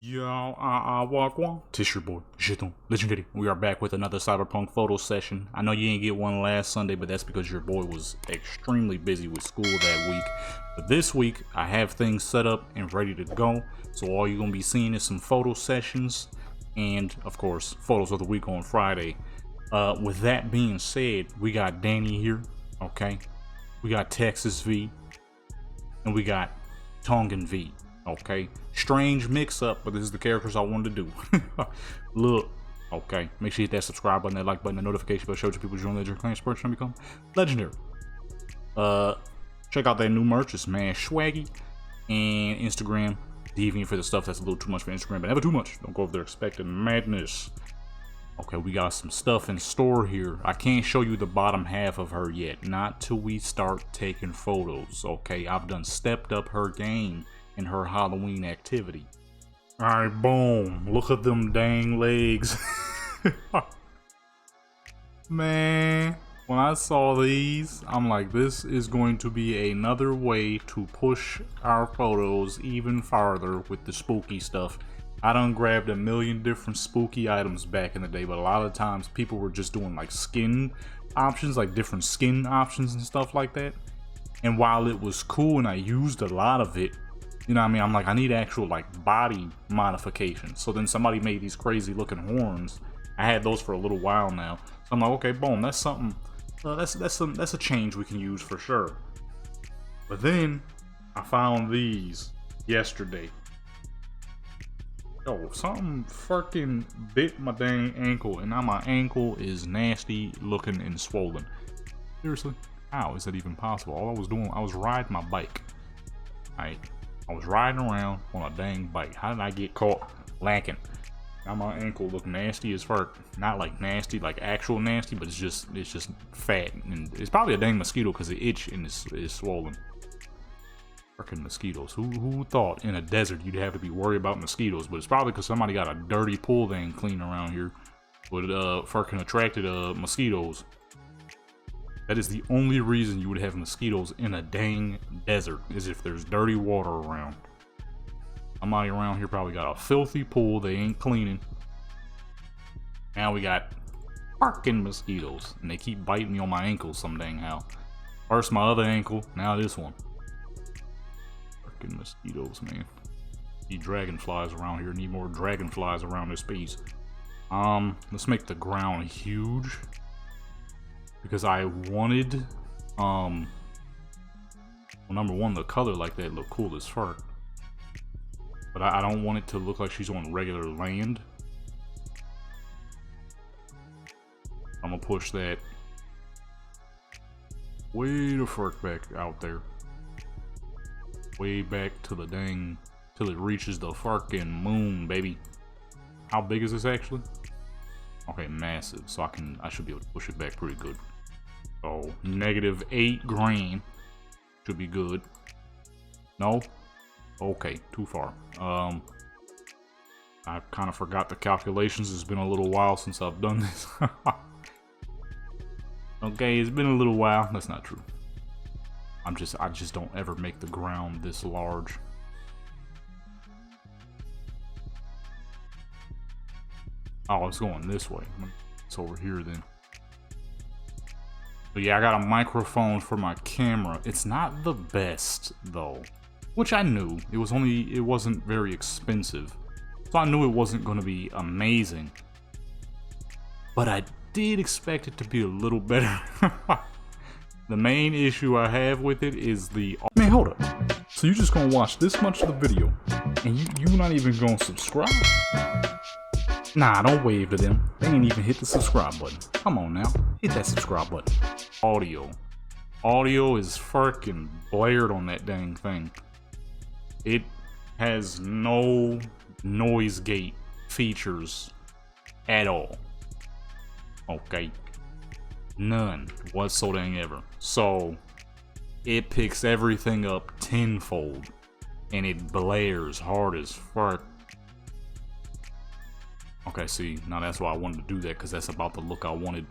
Yo, walk one. Tish your boy, Jeton, legendary. We are back with another Cyberpunk photo session. I know you didn't get one last Sunday, but that's because your boy was extremely busy with school that week. But this week, I have things set up and ready to go. So all you're gonna be seeing is some photo sessions, and of course, photos of the week on Friday. With that being said, we got Danny here. Okay, we got Texas V, and we got Tongan V. Okay, strange mix-up, but this is the characters I wanted to do. Look, okay, make sure you hit that subscribe button, that like button, the notification bell, show to people join Legendary Clan Spurs and become legendary. Check out that new merch, it's mad swaggy, and Instagram, deviant for the stuff that's a little too much for Instagram, but never too much. Don't go over there expecting madness. Okay, we got some stuff in store here. I can't show you the bottom half of her yet, not till we start taking photos. Okay, I've done stepped up her game in her Halloween activity. Alright, boom. Look at them dang legs. Man, when I saw these, I'm like, this is going to be another way to push our photos even farther with the spooky stuff. I done grabbed a million different spooky items back in the day, but a lot of times people were just doing like skin options, like different skin options and stuff like that. And while it was cool and I used a lot of it, you know what I mean? I'm like, I need actual like body modification. So then somebody made these crazy looking horns. I had those for a little while now. So I'm like, okay, boom, that's something. That's a change we can use for sure. But then I found these yesterday. Yo, something fucking bit my dang ankle, and now my ankle is nasty looking and swollen. Seriously, how is that even possible? All I was doing, I was riding my bike. I was riding around on a dang bike. How did I get caught lacking? Now my ankle look nasty as fuck. Not like nasty, like actual nasty, but it's just fat. And it's probably a dang mosquito because the itch and is swollen. Freaking mosquitoes. Who thought in a desert you'd have to be worried about mosquitoes? But it's probably because somebody got a dirty pool they ain't clean around here. But freaking attracted mosquitoes. That is the only reason you would have mosquitoes in a dang desert, is if there's dirty water around. Somebody around here probably got a filthy pool they ain't cleaning. Now we got fucking mosquitoes, and they keep biting me on my ankles some dang how. First my other ankle, now this one. Fucking mosquitoes, man. Need dragonflies around here, need more dragonflies around this piece. Let's make the ground huge. Because I wanted, well, number one, the color like that look cool as fuck. But I don't want it to look like she's on regular land. I'm gonna push that way the fuck back out there. Way back to the dang, till it reaches the fucking moon, baby. How big is this actually? Okay, massive. So I should be able to push it back pretty good. So -8 grand should be good. No? Okay, too far. I kind of forgot the calculations. It's been a little while since I've done this. Okay, it's been a little while. That's not true. I just don't ever make the ground this large. Oh, it's going this way. It's over here then. But yeah, I got a microphone for my camera. It's not the best though, which I knew. It wasn't very expensive, so I knew it wasn't going to be amazing. But I did expect it to be a little better. The main issue I have with it is the man. Hold up. So you just gonna watch this much of the video, and you not even gonna subscribe? Nah, don't wave to them. They ain't even hit the subscribe button. Come on now, hit that subscribe button. Audio is fucking blared on that dang thing. It has no noise gate features at all. Okay, none whatsoever. So it picks everything up tenfold, and it blares hard as fuck. Okay, see, now that's why I wanted to do that, because that's about the look I wanted.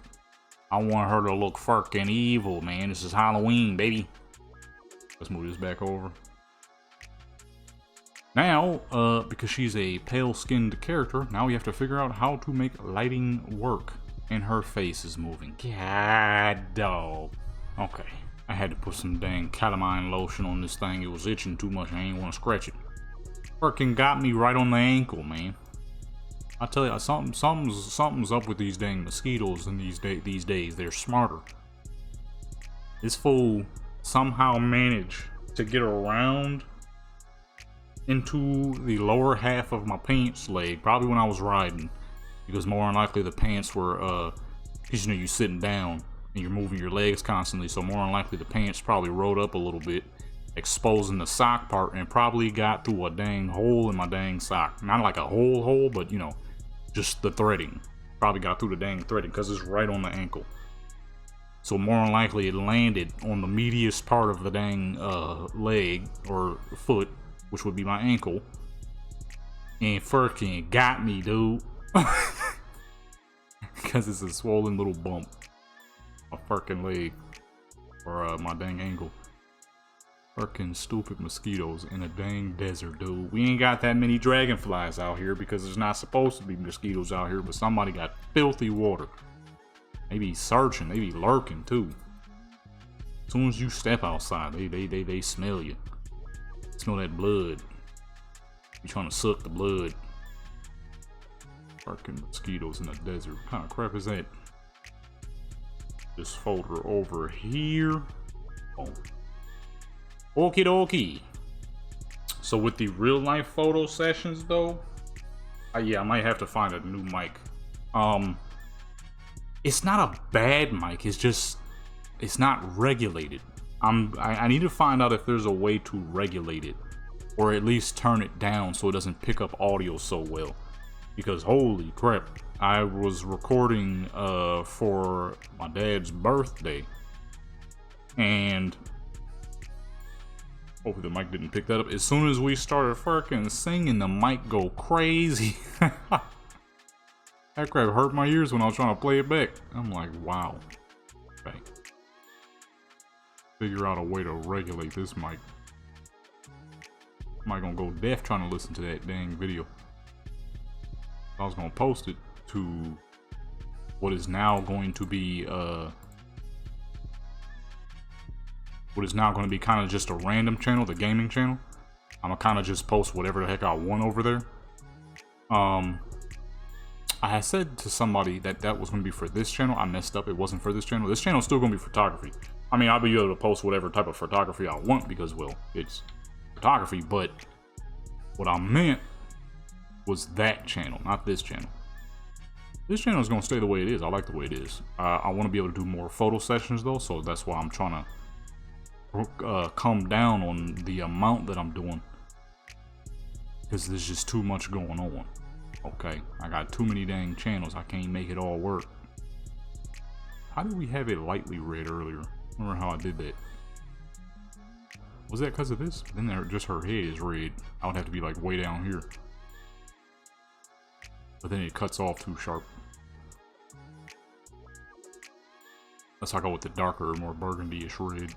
I want her to look fucking evil, man. This is Halloween, baby. Let's move this back over. Now, because she's a pale-skinned character, now we have to figure out how to make lighting work. And her face is moving. God, dog. Okay. I had to put some dang calamine lotion on this thing. It was itching too much. I ain't want to scratch it. Freaking got me right on the ankle, man. I tell you, something's up with these dang mosquitoes in these days. They're smarter. This fool somehow managed to get around into the lower half of my pants leg, probably when I was riding, because more than likely the pants were, because you know, you're sitting down and you're moving your legs constantly, so more than likely the pants probably rolled up a little bit, exposing the sock part, and probably got through a dang hole in my dang sock. Not like a hole, but you know, just the threading. Probably got through the dang threading, because it's right on the ankle. So more than likely it landed on the meatiest part of the dang leg or foot, which would be my ankle, and freaking got me, dude. Because it's a swollen little bump. My freaking leg. Or my dang ankle. Freaking stupid mosquitoes in a dang desert, dude. We ain't got that many dragonflies out here because there's not supposed to be mosquitoes out here, but somebody got filthy water. Maybe searching, maybe lurking too. As soon as you step outside, they smell you. Smell that blood. You trying to suck the blood. Fucking mosquitoes in the desert. What kind of crap is that? This folder over here. Oh. Okie dokie. So with the real life photo sessions though, yeah, I might have to find a new mic. It's not a bad mic. It's just, it's not regulated. I need to find out if there's a way to regulate it, or at least turn it down so it doesn't pick up audio so well. Because holy crap, I was recording for my dad's birthday, and hopefully the mic didn't pick that up. As soon as we started fucking singing, the mic go crazy. That crap hurt my ears when I was trying to play it back. I'm like, wow. Okay. Figure out a way to regulate this mic. Am I gonna go deaf trying to listen to that dang video? I was gonna post it to what is now going to be kind of just a random channel, the gaming channel. I'm gonna kind of just post whatever the heck I want over there. I had said to somebody that was going to be for this channel. I messed up. It wasn't for this channel. This channel is still going to be photography. I mean, I'll be able to post whatever type of photography I want because, well, it's photography. But what I meant was that channel, not this channel. This channel is going to stay the way it is. I like the way it is. I want to be able to do more photo sessions, though. So that's why I'm trying to come down on the amount that I'm doing. Because there's just too much going on. Okay, I got too many dang channels. I can't make it all work. How did we have it lightly red earlier? Remember how I did that? Was that because of this? Then just her head is red. I would have to be like way down here. But then it cuts off too sharp. Let's go with the darker, more burgundy-ish red.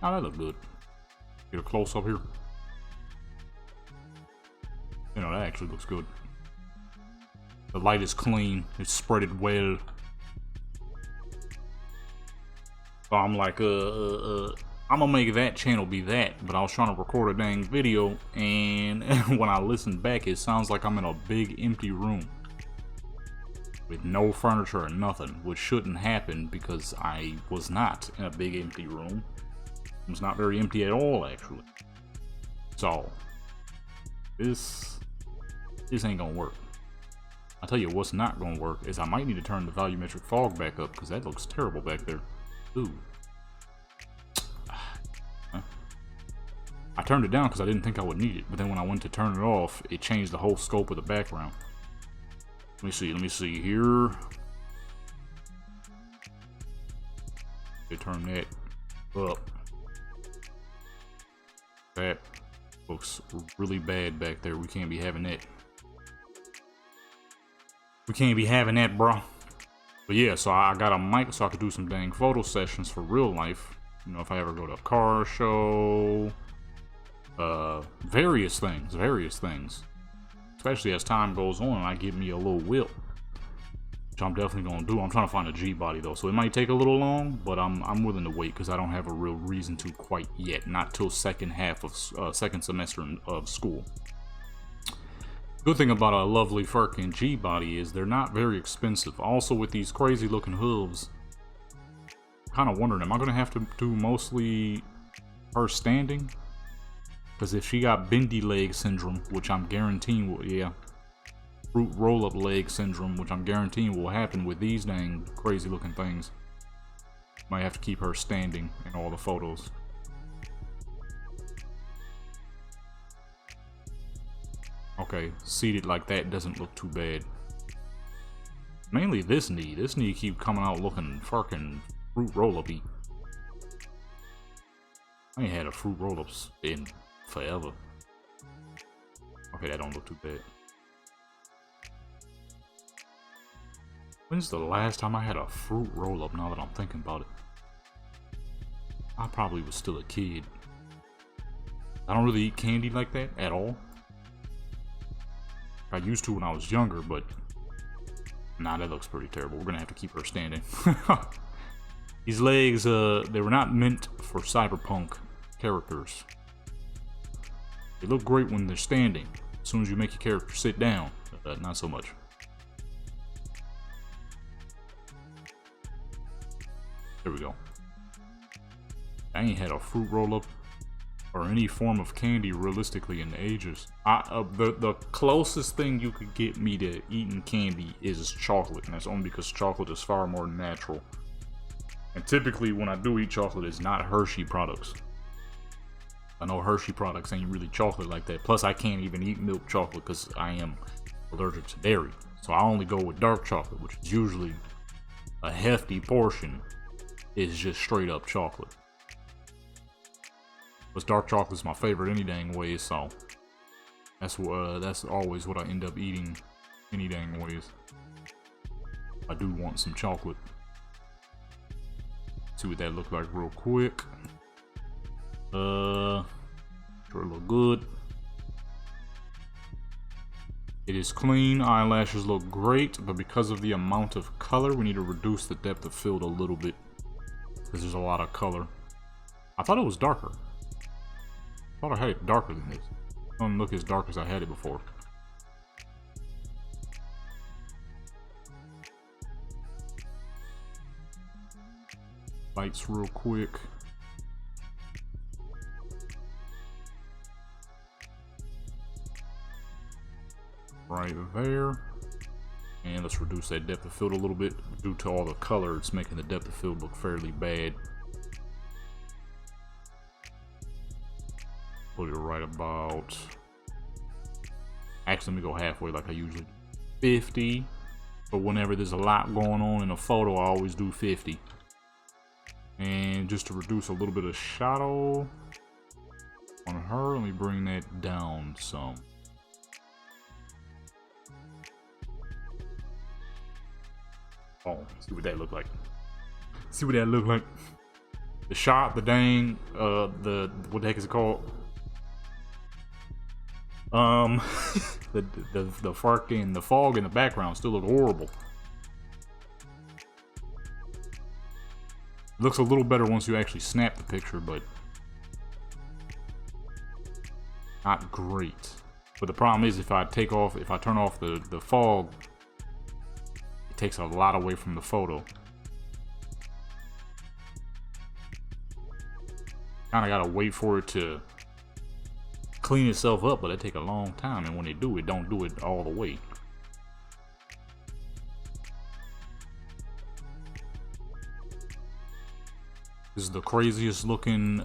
Oh, that looked good. Get a close up here. You know, that actually looks good. The light is clean. It's spreaded well. So I'm like, I'm gonna make that channel be that. But I was trying to record a dang video, and when I listen back, it sounds like I'm in a big empty room with no furniture or nothing, which shouldn't happen because I was not in a big empty room. It was not very empty at all, actually. So this ain't gonna work. I'll tell you what's not gonna work is I might need to turn the volumetric fog back up because that looks terrible back there. Ooh. I turned it down because I didn't think I would need it, but then when I went to turn it off, it changed the whole scope of the background. Let me see here. Turn that up. That looks really bad back there. We can't be having that. We can't be having that, bro. But yeah, so I got a mic so I could do some dang photo sessions for real life. You know, if I ever go to a car show, various things. Especially as time goes on, I get me a little whip, which I'm definitely gonna do. I'm trying to find a G body though, so it might take a little long, but I'm willing to wait because I don't have a real reason to quite yet. Not till second semester of school. Good thing about a lovely Firkin G body is they're not very expensive. Also, with these crazy looking hooves, kind of wondering, am I gonna have to do mostly her standing? Because if she got bendy leg syndrome, which I'm guaranteeing will, yeah, fruit roll up leg syndrome, which I'm guaranteeing will happen with these dang crazy looking things, might have to keep her standing in all the photos. Okay, seated like that doesn't look too bad. Mainly this knee. This knee keep coming out looking fucking fruit roll-up-y. I ain't had a fruit roll-ups in forever. Okay, that don't look too bad. When's the last time I had a fruit roll-up, now that I'm thinking about it? I probably was still a kid. I don't really eat candy like that at all. I used to when I was younger, but nah, that looks pretty terrible. We're gonna have to keep her standing. These legs, they were not meant for Cyberpunk characters. They look great when they're standing. As soon as you make your character sit down, not so much. There we go. I ain't had a fruit roll-up or any form of candy realistically in ages. The closest thing you could get me to eating candy is chocolate, and that's only because chocolate is far more natural. And typically when I do eat chocolate, it's not Hershey products. I know Hershey products ain't really chocolate like that. Plus I can't even eat milk chocolate because I am allergic to dairy. So I only go with dark chocolate, which is usually a hefty portion. Is just straight up chocolate. But dark chocolate is my favorite any dang way, so that's always what I end up eating any dang ways. I do want some chocolate. See what that look like real quick. Sure look good. It is clean. Eyelashes look great, but because of the amount of color, we need to reduce the depth of field a little bit. Because there's a lot of color. I thought it was darker. I thought I had it darker than this. It doesn't look as dark as I had it before. Lights real quick. Right there. And let's reduce that depth of field a little bit. Due to all the color, it's making the depth of field look fairly bad. Put it right about... Actually, let me go halfway like I usually do. 50. But whenever there's a lot going on in a photo, I always do 50. And just to reduce a little bit of shadow on her, let me bring that down some. Oh, see what that look like. See what that look like. The shot, the dang, what the heck is it called? the fucking, the fog in the background still look horrible. It looks a little better once you actually snap the picture, but not great. But the problem is if I turn off the fog, it takes a lot away from the photo. Kinda gotta wait for it to clean itself up, but it take a long time, and when they do it, don't do it all the way. This is the craziest looking,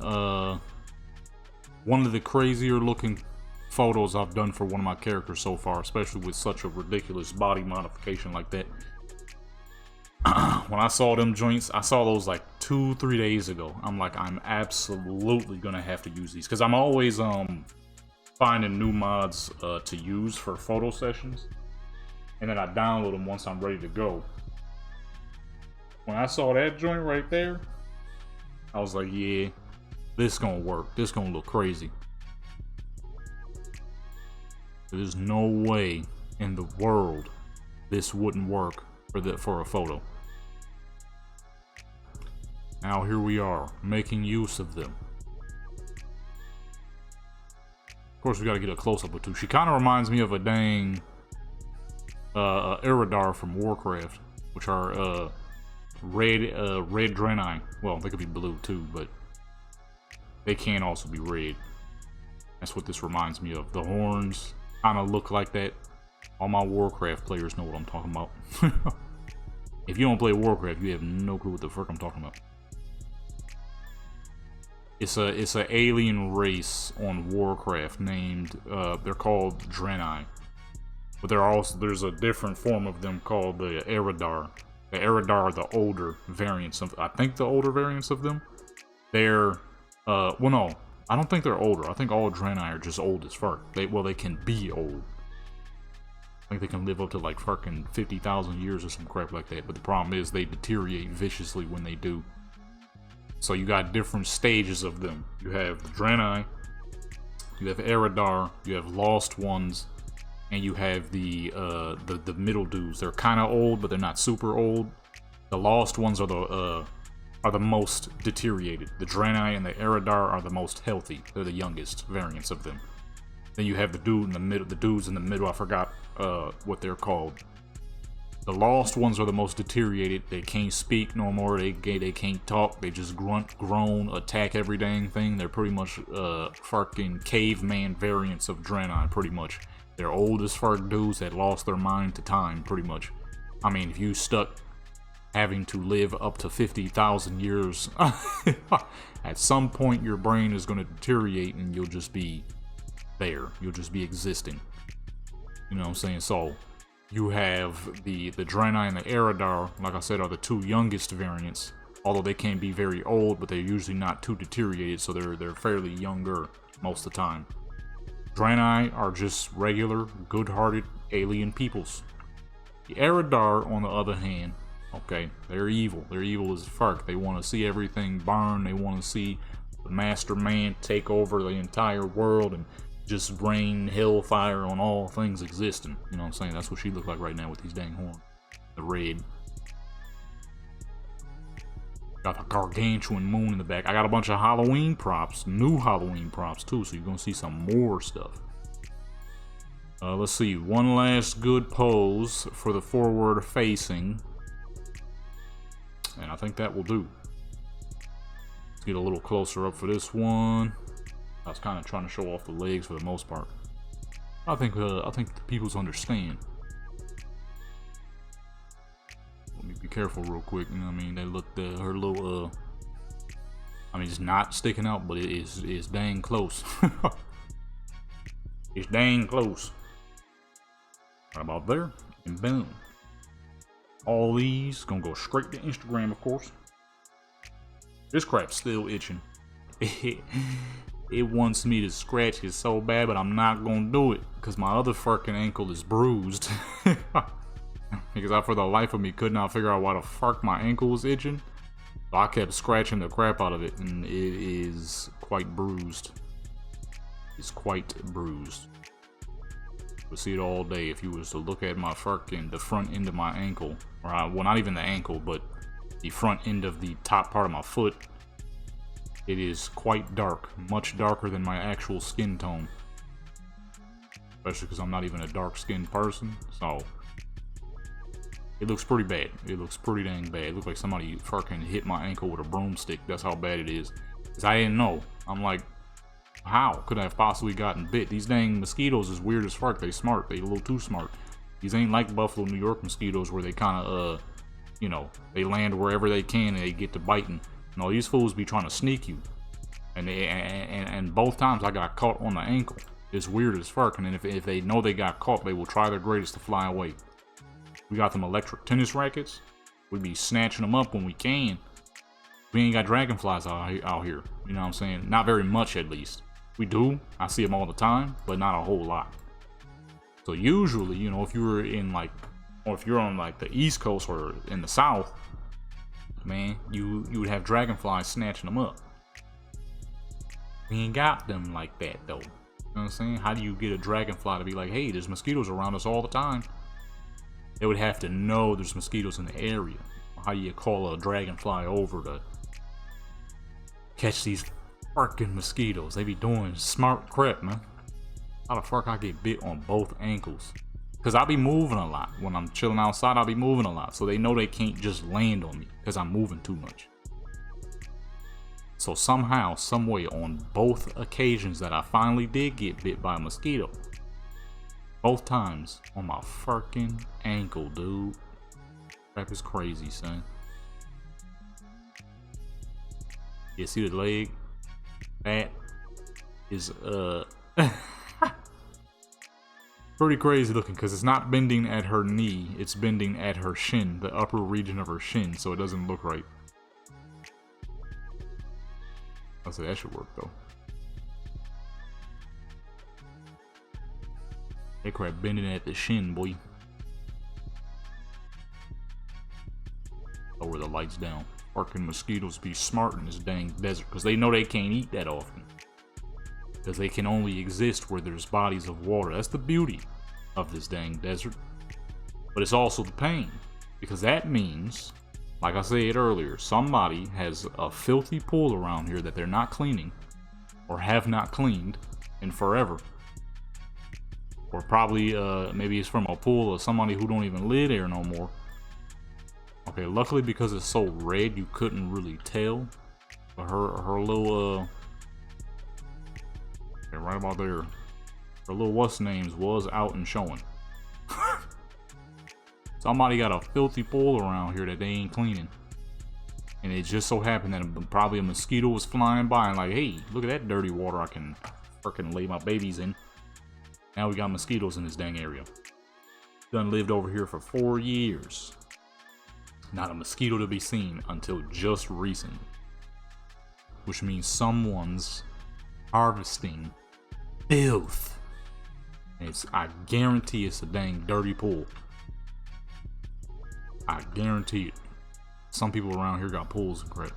one of the crazier looking photos I've done for one of my characters so far, especially with such a ridiculous body modification like that. When I saw them joints, I saw those like 2-3 days ago. I'm like, I'm absolutely gonna have to use these because I'm always finding new mods to use for photo sessions, and then I download them once I'm ready to go. When I saw that joint right there, I was like, yeah, this gonna work. This gonna look crazy. There's no way in the world this wouldn't work for a photo. Now here we are, making use of them. Of course, we gotta get a close-up or two. She kind of reminds me of a dang Eridar from Warcraft, which are red Draenei. Well, they could be blue too, but they can also be red. That's what this reminds me of. The horns kind of look like that. All my Warcraft players know what I'm talking about. If you don't play Warcraft, you have no clue what the frick I'm talking about. It's a alien race on Warcraft named they're called Draenei, but there's a different form of them called the Eridar. The Eridar are the older variants of, I think the older variants of them. They're well, no, I don't think they're older. I think all Draenei are just old as fuck. They can be old. I think they can live up to like fucking 50,000 years or some crap like that. But the problem is they deteriorate viciously when they do. So you got different stages of them. You have the Draenei, you have Eridar, you have Lost Ones, and you have the middle dudes. They're kind of old, but they're not super old. The Lost Ones are the most deteriorated. The Draenei and the Eridar are the most healthy. They're the youngest variants of them. Then you have the dude in the middle. The dudes in the middle, I forgot what they're called. The Lost Ones are the most deteriorated. They can't speak no more. They can't talk. They just grunt, groan, attack every dang thing. They're pretty much fucking caveman variants of Draenei, pretty much. They're old as fuck dudes that lost their mind to time, pretty much. I mean, if you stuck having to live up to 50,000 years, at some point your brain is going to deteriorate and you'll just be there. You'll just be existing. You know what I'm saying? So you have the Draenei and the Eridar, like I said, are the two youngest variants. Although they can be very old, but they're usually not too deteriorated, so they're fairly younger most of the time. Draenei are just regular, good-hearted alien peoples. The Eridar, on the other hand, okay, they're evil. They're evil as fuck. They want to see everything burn. They want to see the Master Man take over the entire world and just rain hellfire on all things existing. You know what I'm saying? That's what she look like right now with these dang horns. The red. Got the gargantuan moon in the back. I got a bunch of Halloween props. New Halloween props too, so you're gonna see some more stuff. Let's see. One last good pose for the forward facing. And I think that will do. Let's get a little closer up for this one. I was kind of trying to show off the legs for the most part. I think the people's understand. Let me be careful real quick. You know what I mean? They look her little I mean, it's not sticking out, but it's dang close. It's dang close. Right about there, and boom. All these gonna go straight to Instagram, of course. This crap's still itching. It wants me to scratch it so bad, but I'm not gonna do it because my other fucking ankle is bruised. Because I, for the life of me, could not figure out why the fuck my ankle was itching. So I kept scratching the crap out of it, and it is quite bruised. It's quite bruised. You'll see it all day if you was to look at my fucking, the front end of my ankle. Or well, not even the ankle, but the front end of the top part of my foot. It is quite dark, much darker than my actual skin tone. Especially because I'm not even a dark-skinned person, so it looks pretty bad. It looks pretty dang bad. It looks like somebody fucking hit my ankle with a broomstick. That's how bad it is. Because I didn't know. I'm like, how could I have possibly gotten bit? These dang mosquitoes is weird as fuck. They smart. They a little too smart. These ain't like Buffalo, New York mosquitoes where they kind of, you know, they land wherever they can and they get to biting. No, these fools be trying to sneak you. And both times I got caught on the ankle. It's weird as fuck. And then if they know they got caught, they will try their greatest to fly away. We got them electric tennis rackets. We be snatching them up when we can. We ain't got dragonflies out here. You know what I'm saying? Not very much, at least. We do. I see them all the time, but not a whole lot. So usually, you know, if you were in like, or if you're on like the East Coast or in the South, man. You would have dragonflies snatching them up. We ain't got them like that though. You know what I'm saying? How do you get a dragonfly to be like, hey, there's mosquitoes around us all the time? They would have to know there's mosquitoes in the area. How do you call a dragonfly over to catch these fucking mosquitoes? They be doing smart crap, man. How the fuck I get bit on both ankles? Because I be moving a lot. When I'm chilling outside, I'll be moving a lot. So they know they can't just land on me because I'm moving too much. So somehow, some way, on both occasions that I finally did get bit by a mosquito, both times on my fucking ankle, dude. Crap is crazy, son. You see the leg? That is pretty crazy looking, because it's not bending at her knee, it's bending at her shin, the upper region of her shin, so it doesn't look right. I'll say that should work though. That crap bending at the shin, boy. Lower the lights down. Fucking mosquitoes be smart in this dang desert, because they know they can't eat that often. Because they can only exist where there's bodies of water. That's the beauty of this dang desert. But it's also the pain, because that means, like I said earlier, somebody has a filthy pool around here that they're not cleaning, or have not cleaned in forever. Or probably, maybe it's from a pool of somebody who don't even live there no more. Okay, luckily because it's so red, you couldn't really tell. But her little, okay, right about there, her little what's-names was out and showing. Somebody got a filthy pool around here that they ain't cleaning. And it just so happened that probably a mosquito was flying by and like, hey, look at that dirty water I can frickin' lay my babies in. Now we got mosquitoes in this dang area. Done lived over here for 4 years. Not a mosquito to be seen until just recently. Which means someone's harvesting filth. And I guarantee it's a dang dirty pool. I guarantee it. Some people around here got pools and crap.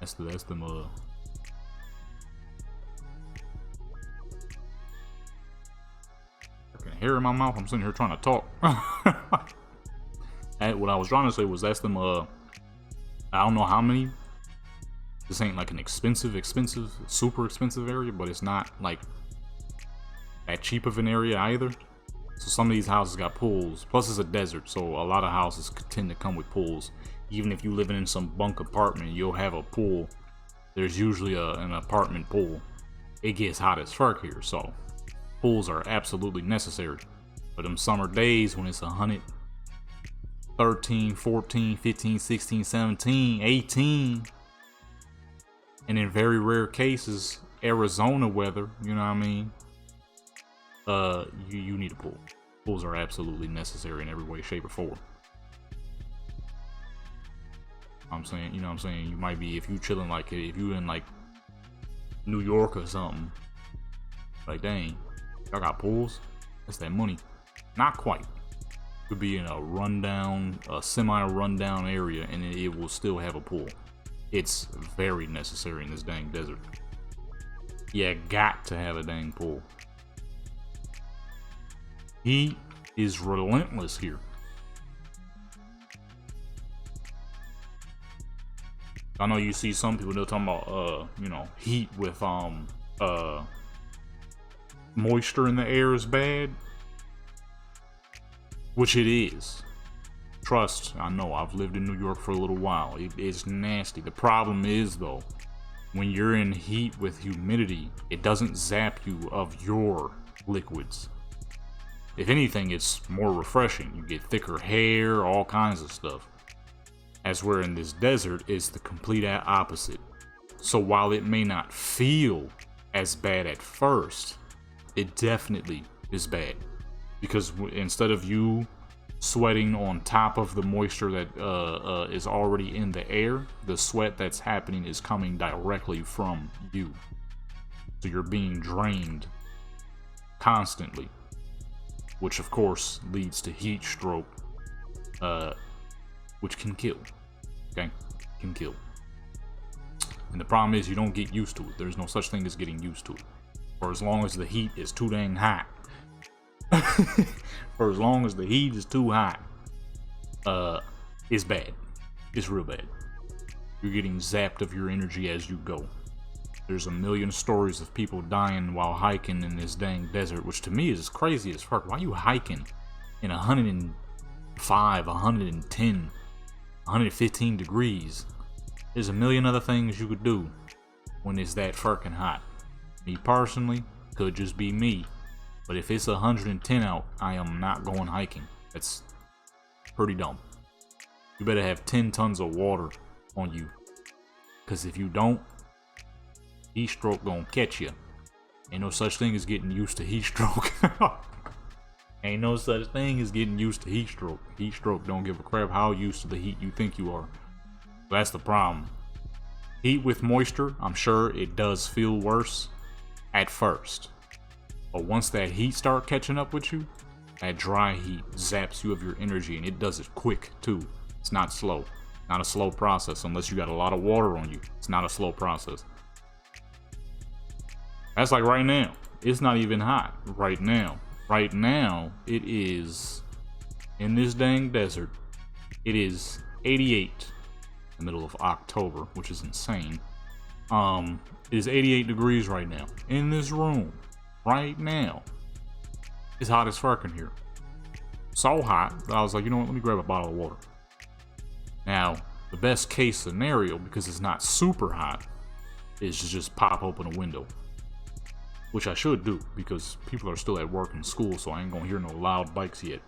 That's the mud. Fucking hair in my mouth. I'm sitting here trying to talk. And what I was trying to say was that's them. I don't know how many. This ain't like an expensive, super expensive area, but it's not like that cheap of an area either. So some of these houses got pools. Plus it's a desert, so a lot of houses tend to come with pools. Even if you're living in some bunk apartment, you'll have a pool. There's usually an apartment pool. It gets hot as fuck here, so pools are absolutely necessary. For them summer days when it's 113, 14, 15, 16, 17, 18. And in very rare cases, Arizona weather, you know what I mean? You need a pool. Pools are absolutely necessary in every way, shape, or form. I'm saying, you know what I'm saying? You might be, if you chilling like, if you in like New York or something, like dang, y'all got pools? That's that money. Not quite. Could be in a rundown, a semi-rundown area, and it will still have a pool. It's very necessary in this dang desert. You got to have a dang pool. Heat is relentless here. I know you see some people, they're talking about, you know, heat with, moisture in the air is bad. Which it is. Trust, I know, I've lived in New York for a little while. It's nasty. The problem is, though, when you're in heat with humidity, it doesn't zap you of your liquids. If anything, it's more refreshing. You get thicker hair, all kinds of stuff. As where in this desert, it's the complete opposite. So while it may not feel as bad at first, it definitely is bad. Because instead of you sweating on top of the moisture that is already in the air, the sweat that's happening is coming directly from you. So you're being drained constantly. which of course leads to heat stroke, which can kill. Okay, can kill. And the problem is you don't get used to it. There's no such thing as getting used to it. For as long as the heat is too dang hot. For as long as the heat is too hot, it's bad. It's real bad. You're getting zapped of your energy as you go. There's a million stories of people dying while hiking in this dang desert, which to me is crazy as fuck. Why are you hiking in 105, 110, 115 degrees? There's a million other things you could do when it's that fucking hot. Me personally, could just be me. But if it's 110 out, I am not going hiking. That's pretty dumb. You better have 10 tons of water on you. Because if you don't, heat stroke gonna catch you. Ain't no such thing as getting used to heat stroke. Ain't no such thing as getting used to heat stroke. Heat stroke don't give a crap how used to the heat you think you are. That's the problem. Heat with moisture, I'm sure it does feel worse at first. But once that heat start catching up with you, that dry heat zaps you of your energy, and it does it quick too. It's not slow. Not a slow process unless you got a lot of water on you. It's not a slow process. That's like right now. It's not even hot right now. Right now, it is, in this dang desert, it is 88 in the middle of October, which is insane. It is 88 degrees right now. In this room, right now. It's hot as fuck in here. So hot that I was like, you know what, let me grab a bottle of water. Now, the best case scenario, because it's not super hot, is to just pop open a window. Which I should do, because people are still at work and school, so I ain't gonna hear no loud bikes yet.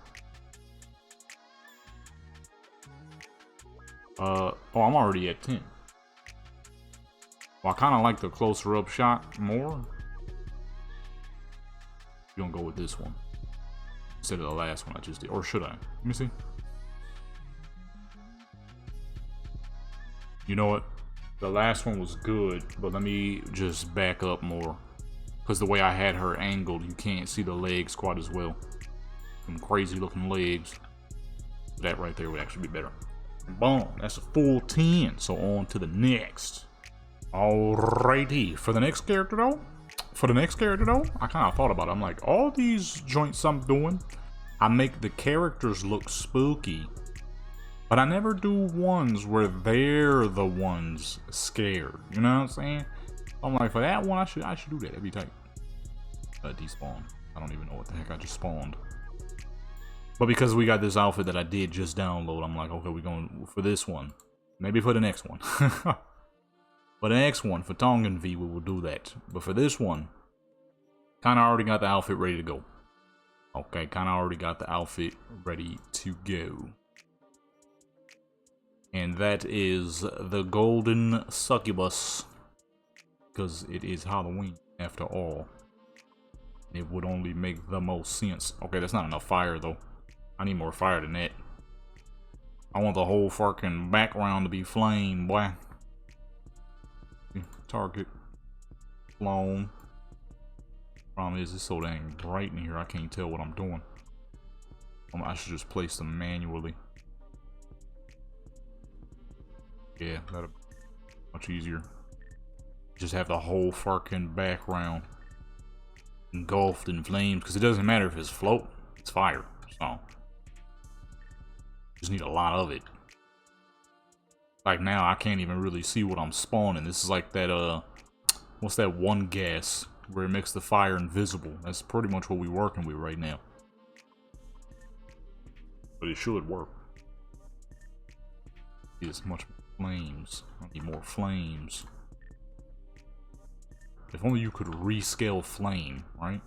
Oh, I'm already at 10. Well, I kind of like the closer up shot more. You're gonna go with this one instead of the last one I just did. Or should I? Let me see. You know what? The last one was good, but let me just back up more. Because the way I had her angled, you can't see the legs quite as well. Some crazy looking legs. That right there would actually be better. Boom, that's a full 10. So on to the next. Alrighty, for the next character though, I kind of thought about it. I'm like, all these joints I'm doing, I make the characters look spooky, but I never do ones where they're the ones scared. You know what I'm saying? I'm like, for that one, I should do that. That'd be tight. Despawn. I don't even know what the heck I just spawned. But because we got this outfit that I did just download, I'm like, okay, we're going for this one. Maybe for the next one. For the next one, for Tongan V, we will do that. But for this one, kind of already got the outfit ready to go. Okay, kind of already got the outfit ready to go. And that is the Golden Succubus. Because it is Halloween, after all. It would only make the most sense. Okay, that's not enough fire, though. I need more fire than that. I want the whole fucking background to be flame, boy. Target. Blown. Problem is, it's so dang bright in here, I can't tell what I'm doing. I should just place them manually. Yeah, that'll be much easier. Just have the whole fucking background engulfed in flames, because it doesn't matter if it's float, it's fire. So just need a lot of it. Like now I can't even really see what I'm spawning. This is like that what's that one gas where it makes the fire invisible? That's pretty much what we're working with right now. But it should work. As much flames. I need more flames. If only you could rescale flame, right?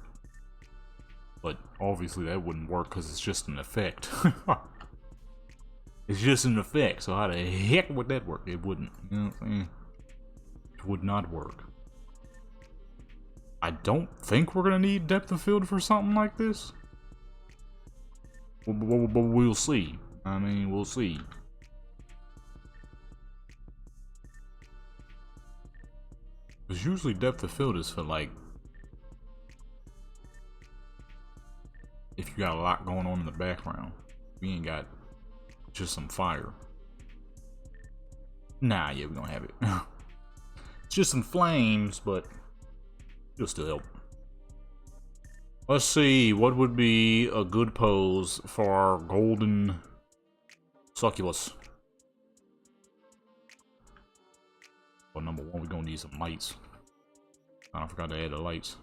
But obviously that wouldn't work because it's just an effect. It's just an effect, so how the heck would that work? It wouldn't. You know what I'm saying? It would not work. I don't think we're gonna need depth of field for something like this. But we'll see. I mean, we'll see. Because usually depth of field is for like, if you got a lot going on in the background. We ain't got just some fire. Nah, yeah, we don't have it. It's just some flames, but it'll still help. Let's see, what would be a good pose for our golden succubus? Well, number one, we're gonna need some lights. I forgot to add the lights.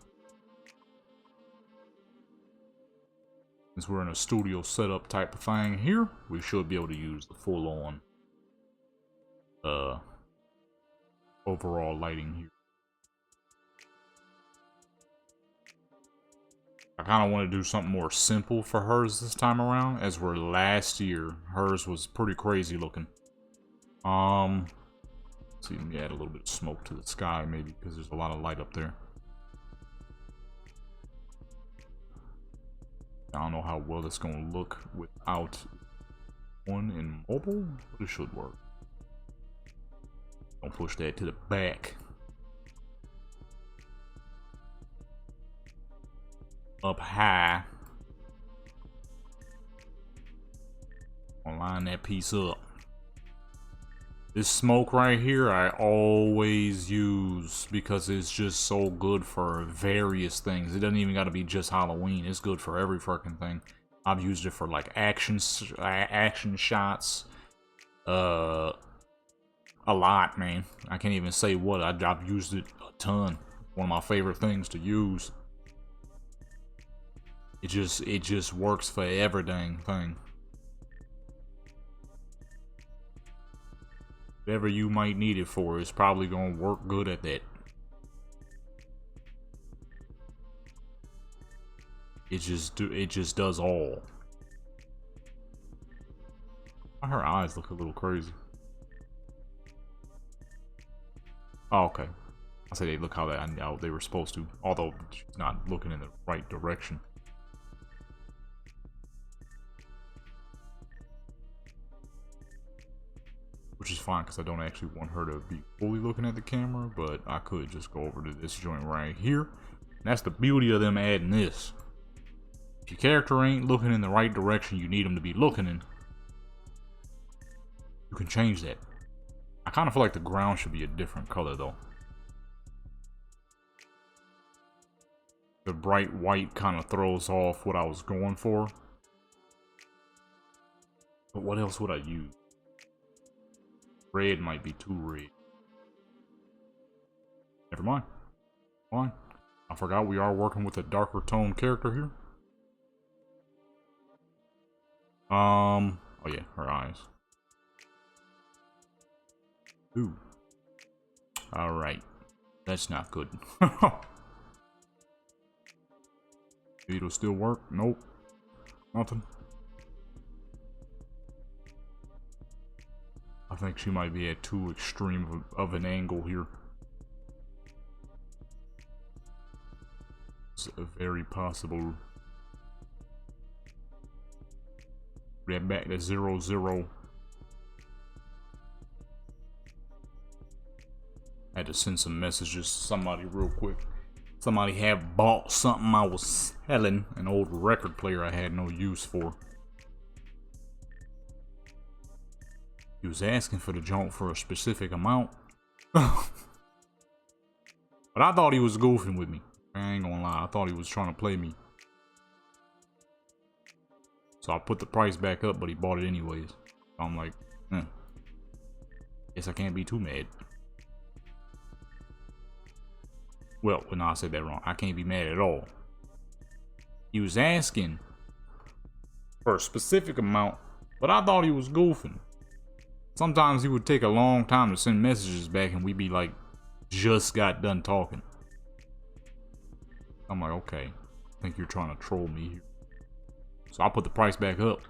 Since we're in a studio setup type of thing here, we should be able to use the full-on overall lighting here. I kind of want to do something more simple for hers this time around, as where last year hers was pretty crazy looking. Let's see, let me add a little bit of smoke to the sky maybe, because there's a lot of light up there. I don't know how well it's gonna look without one in mobile, but it should work. Don't push that to the back. Up high. I'll line that piece up. This smoke right here I always use because it's just so good for various things. It doesn't even got to be just Halloween. It's good for every fucking thing. I've used it for like action shots. A lot, man. I can't even say what. I've used it a ton. One of my favorite things to use. It just works for every dang thing. Whatever you might need it for, it's probably gonna work good at that. It just does all. Her eyes look a little crazy. Oh, okay. I say they look how they were supposed to, although she's not looking in the right direction. Which is fine, because I don't actually want her to be fully looking at the camera, but I could just go over to this joint right here. And that's the beauty of them adding this. If your character ain't looking in the right direction you need them to be looking in, you can change that. I kind of feel like the ground should be a different color, though. The bright white kind of throws off what I was going for. But what else would I use? Red might be too red. Never mind. Fine. I forgot we are working with a darker tone character here. Oh yeah, her eyes. Ooh. Alright. That's not good. It'll still work? Nope. Nothing. I think she might be at too extreme of an angle here. It's a very possible. Get back to 0-0. I had to send some messages to somebody real quick. Somebody had bought something I was selling, an old record player I had no use for. He was asking for the junk for a specific amount. But I thought he was goofing with me. I ain't gonna lie, I thought he was trying to play me. So I put the price back up, but he bought it anyways. So I'm like, guess I can't be too mad. Well, no, I said that wrong. I can't be mad at all. He was asking for a specific amount, but I thought he was goofing. Sometimes he would take a long time to send messages back and we'd be like, just got done talking. I'm like, okay, I think you're trying to troll me here. So I put the price back up.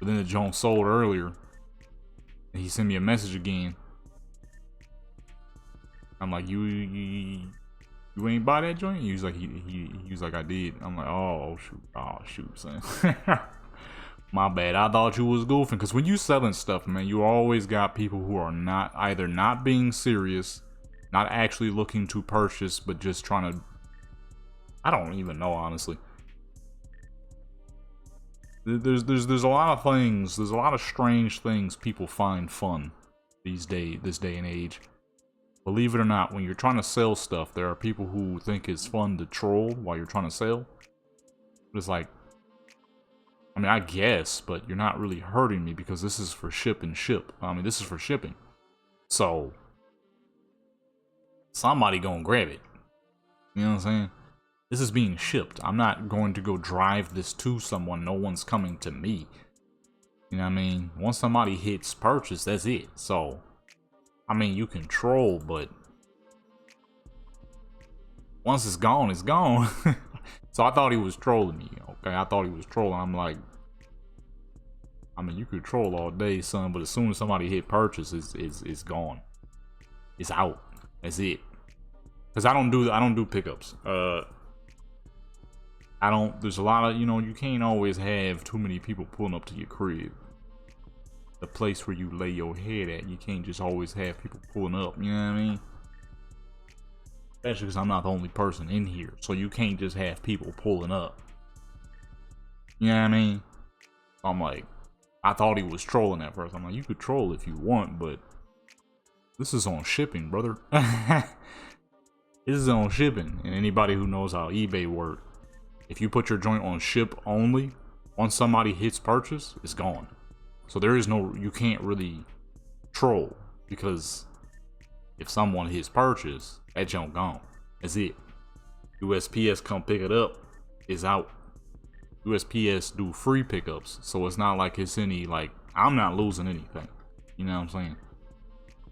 But then the joint sold earlier. And he sent me a message again. I'm like, you ain't buy that joint? He was like, he was like, I did. I'm like, oh shoot, son. My bad. I thought you was goofing. Because when you selling stuff, man, you always got people who are either not being serious, not actually looking to purchase, but just trying to. I don't even know, honestly. There's a lot of things. There's a lot of strange things people find fun this day and age. Believe it or not, when you're trying to sell stuff, there are people who think it's fun to troll while you're trying to sell. But it's like, I mean, I guess, but you're not really hurting me because this is for ship. I mean, this is for shipping. So, somebody gonna grab it. You know what I'm saying? This is being shipped. I'm not going to go drive this to someone. No one's coming to me. You know what I mean? Once somebody hits purchase, that's it. So, I mean, you can troll, but once it's gone, it's gone. So I thought he was trolling me. Okay, I thought he was trolling. I'm like, I mean, you could troll all day, son, but as soon as somebody hit purchase, it's gone. It's out. That's it. Cause I don't do pickups. There's a lot of, you can't always have too many people pulling up to your crib. The place where you lay your head at, you can't just always have people pulling up, you know what I mean? Especially because I'm not the only person in here, so you can't just have people pulling up. You know what I mean? I'm like, I thought he was trolling at first. I'm like, you could troll if you want, but this is on shipping, brother. This is on shipping, and anybody who knows how eBay works, if you put your joint on ship only, once somebody hits purchase, it's gone. So there is no, you can't really troll, because if someone hits purchase, that junk gone. That's it. USPS come pick it up, it's out. USPS do free pickups, so it's not like it's any, like, I'm not losing anything. You know what I'm saying?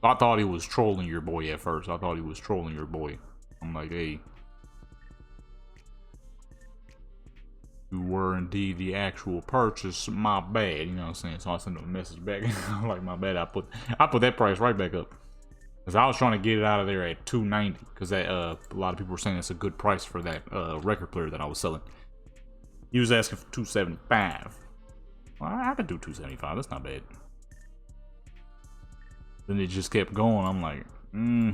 I thought he was trolling your boy at first. I thought he was trolling your boy. I'm like, hey, you were indeed the actual purchase, my bad. You know what I'm saying? So I sent him a message back. I'm like, my bad, I put that price right back up. Because I was trying to get it out of there at $290. Because that a lot of people were saying it's a good price for that record player that I was selling. He was asking for $275. Well, I could do $275. That's not bad. Then it just kept going. I'm like, I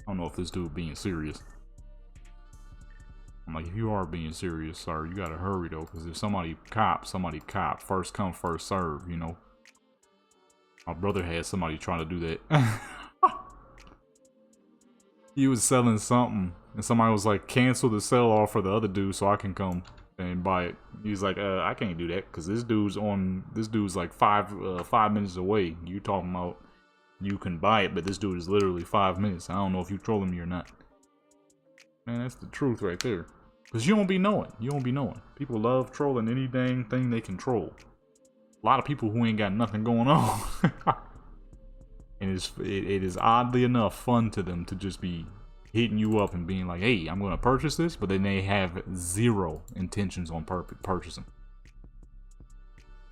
don't know if this dude being serious. I'm like, if you are being serious, sir, you gotta hurry though, because if somebody cop. First come, first serve, you know. My brother had somebody trying to do that. He was selling something, and somebody was like, cancel the sell off for the other dude so I can come and buy it. He's like, I can't do that because this dude's like five minutes away. You talking about you can buy it, but this dude is literally 5 minutes. I don't know if you trolling me or not. Man, that's the truth right there. Because you don't be knowing. People love trolling any dang thing they can troll. A lot of people who ain't got nothing going on. And it is oddly enough fun to them to just be hitting you up and being like, hey, I'm going to purchase this, but then they have zero intentions on purchasing.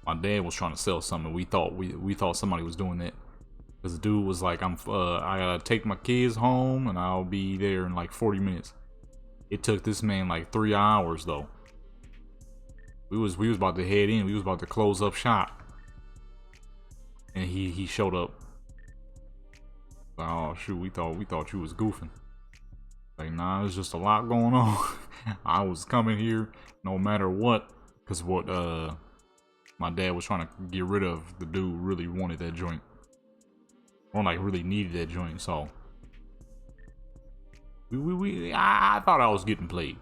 My dad was trying to sell something. We thought somebody was doing that. Because the dude was like, I gotta take my kids home and I'll be there in like 40 minutes. It took this man like 3 hours though. We was about to head in. We was about to close up shop. And he showed up. Oh shoot, we thought you was goofing. Like, nah, there's just a lot going on. I was coming here no matter what. Cause what my dad was trying to get rid of, the dude really wanted that joint. Or like really needed that joint, so I thought I was getting played.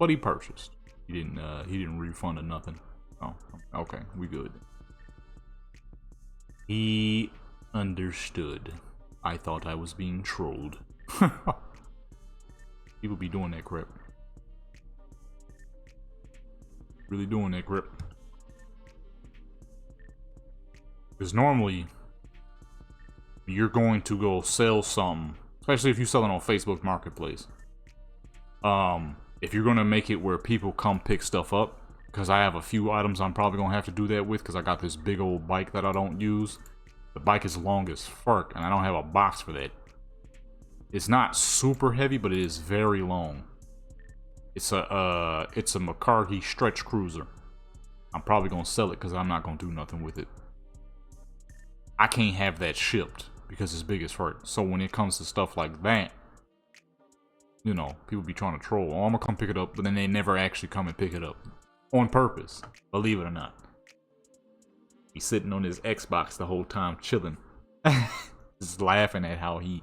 But he purchased. He didn't refund or nothing. Oh, okay, we good. He understood. I thought I was being trolled. People be doing that crap. Really doing that crap. Because normally you're going to go sell something, especially if you're selling on Facebook Marketplace. If you're going to make it where people come pick stuff up, because I have a few items I'm probably going to have to do that with, because I got this big old bike that I don't use. The bike is long as fuck, and I don't have a box for that. It's not super heavy, but it is very long. It's a McCarthy stretch cruiser. I'm probably going to sell it because I'm not going to do nothing with it. I can't have that shipped because it's big as fuck. So when it comes to stuff like that, you know, people be trying to troll. Oh, I'm gonna come pick it up, but then they never actually come and pick it up. On purpose, believe it or not. He's sitting on his Xbox the whole time, chilling. Just laughing at how he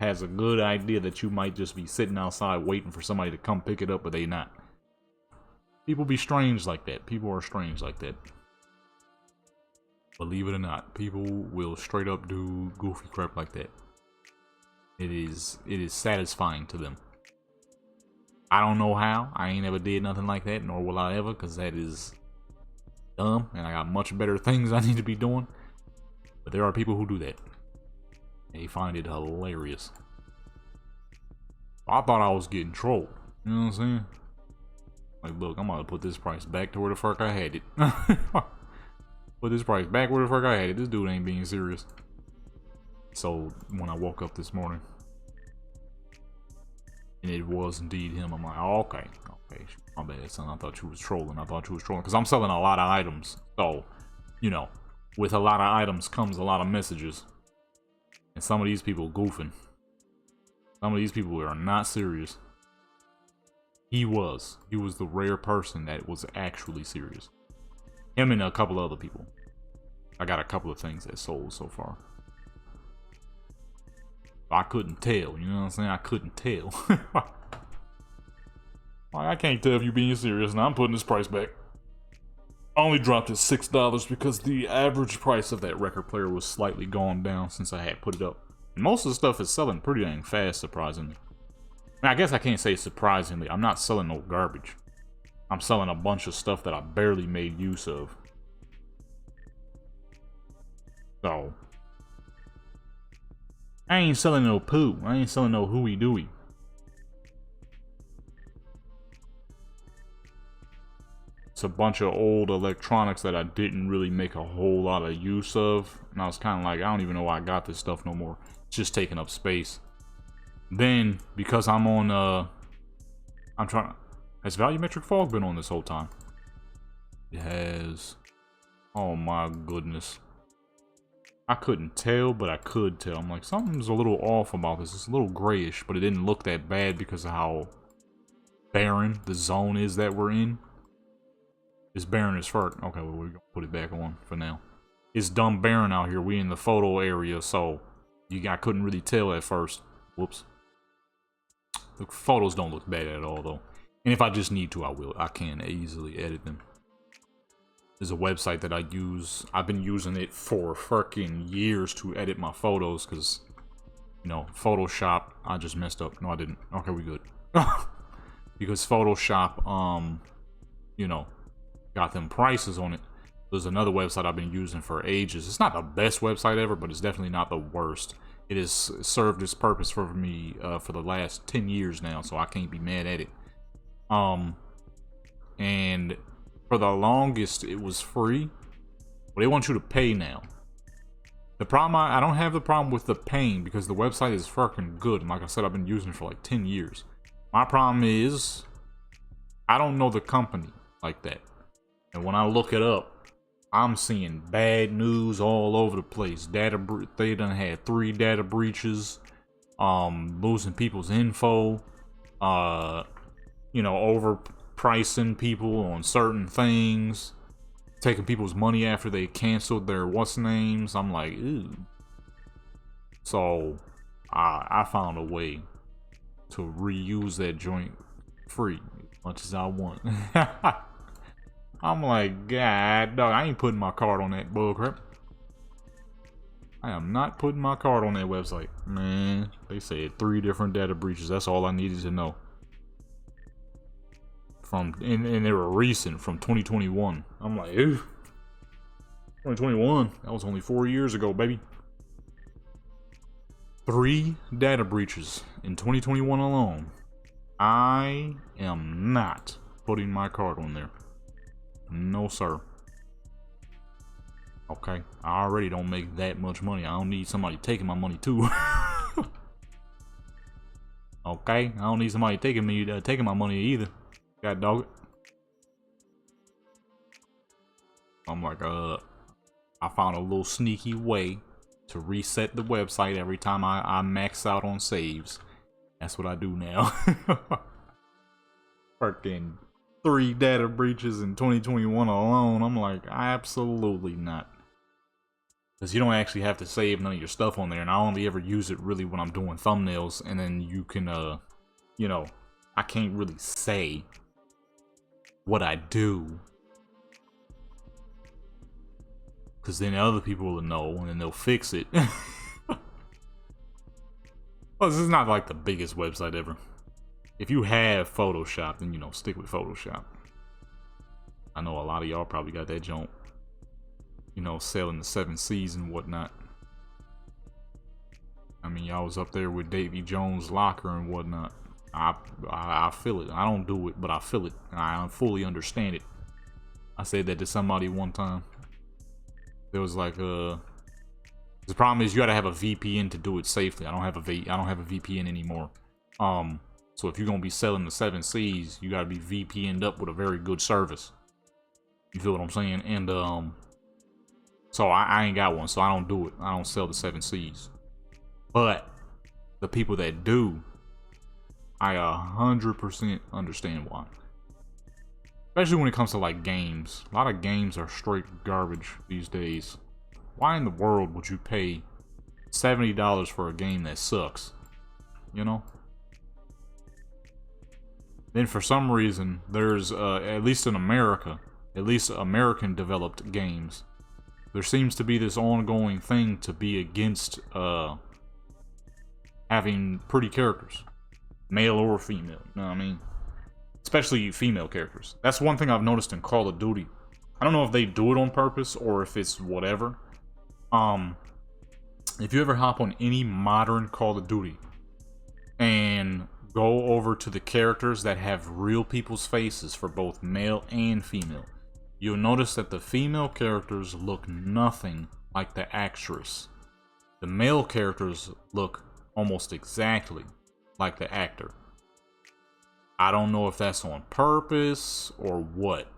has a good idea that you might just be sitting outside waiting for somebody to come pick it up, but they not. People be strange like that. People are strange like that. Believe it or not, people will straight up do goofy crap like that. It is satisfying to them. I don't know how. I ain't ever did nothing like that, nor will I ever, because that is dumb, and I got much better things I need to be doing. But there are people who do that. They find it hilarious. I thought I was getting trolled. You know what I'm saying? Like, look, I'm gonna put this price back to where the fuck I had it. Put this price back where the fuck I had it. This dude ain't being serious. So, when I woke up this morning, and it was indeed him, I'm like, oh, okay, my bad, son. I thought you was trolling. Because I'm selling a lot of items. So, you know, with a lot of items comes a lot of messages. And some of these people goofing. Some of these people are not serious. He was the rare person that was actually serious. Him and a couple other people. I got a couple of things that sold so far. I couldn't tell, you know what I'm saying? I couldn't tell. I can't tell if you're being serious. Now I'm putting this price back. I only dropped it $6 because the average price of that record player was slightly gone down since I had put it up. And most of the stuff is selling pretty dang fast, surprisingly. I guess I can't say surprisingly. I'm not selling no garbage. I'm selling a bunch of stuff that I barely made use of. So, I ain't selling no poo. I ain't selling no hooey dooey. It's a bunch of old electronics that I didn't really make a whole lot of use of. And I was kind of like, I don't even know why I got this stuff no more. It's just taking up space. Then, because I'm on, has Volumetric Fog been on this whole time? It has. Oh my goodness. I couldn't tell, but I could tell. I'm like, something's a little off about this. It's a little grayish, but it didn't look that bad because of how barren the zone is that we're in. It's barren as fuck. Okay, well, we're gonna put it back on for now. It's dumb barren out here. We in the photo area, so I couldn't really tell at first. Whoops. The photos don't look bad at all, though. And if I just need to, I will. I can easily edit them. There's a website that I use. I've been using it for fucking years to edit my photos because, you know, Photoshop. I just messed up. No, I didn't. Okay, we good. Because Photoshop, you know, got them prices on it. There's another website I've been using for ages. It's not the best website ever, but it's definitely not the worst. It has served its purpose for me for the last 10 years now, so I can't be mad at it. And for the longest, it was free, but they want you to pay now. The problem, I don't have the problem with the paying because the website is fucking good. And like I said, I've been using it for like 10 years. My problem is, I don't know the company like that. And when I look it up, I'm seeing bad news all over the place. They done had 3 data breaches, losing people's info, you know, overpricing people on certain things, taking people's money after they canceled their what's-names. I'm like, ew. So, I found a way to reuse that joint free as much as I want. I'm like, God, dog, I ain't putting my card on that bullcrap. I am not putting my card on that website. Man, they said 3 different data breaches. That's all I needed to know. And they were recent, from 2021. I'm like, ew. 2021? That was only 4 years ago, baby. 3 data breaches in 2021 alone. I am not putting my card on there. No, sir. Okay, I already don't make that much money. I don't need somebody taking my money too. Okay, I don't need somebody taking my money either. God dog it. I'm like, I found a little sneaky way to reset the website every time I max out on saves. That's what I do now. Fucking 3 data breaches in 2021 alone. I'm like, absolutely not. Because you don't actually have to save none of your stuff on there, and I only ever use it really when I'm doing thumbnails, and then you can, you know, I can't really say what I do, because then other people will know, and then they'll fix it. Well, this is not like the biggest website ever. If you have Photoshop, then, you know, stick with Photoshop. I know a lot of y'all probably got that junk, you know, selling the 7 C's and whatnot. I mean, y'all was up there with Davy Jones' locker and whatnot. I feel it. I don't do it, but I feel it. And I fully understand it. I said that to somebody one time. There was like the problem is you gotta have a VPN to do it safely. I don't have a VPN anymore. So if you're gonna be selling the 7 C's, you gotta be VPN'd up with a very good service. You feel what I'm saying? And so I ain't got one, so I don't do it. I don't sell the 7 C's. But the people that do, I 100% understand why. Especially when it comes to like games. A lot of games are straight garbage these days. Why in the world would you pay $70 for a game that sucks? You know? Then for some reason, there's, at least in America, at least American developed games, there seems to be this ongoing thing to be against having pretty characters. Male or female, you know what I mean? Especially female characters. That's one thing I've noticed in Call of Duty. I don't know if they do it on purpose or if it's whatever. If you ever hop on any modern Call of Duty and go over to the characters that have real people's faces for both male and female, you'll notice that the female characters look nothing like the actress. The male characters look almost exactly like the actor. I don't know if that's on purpose or what.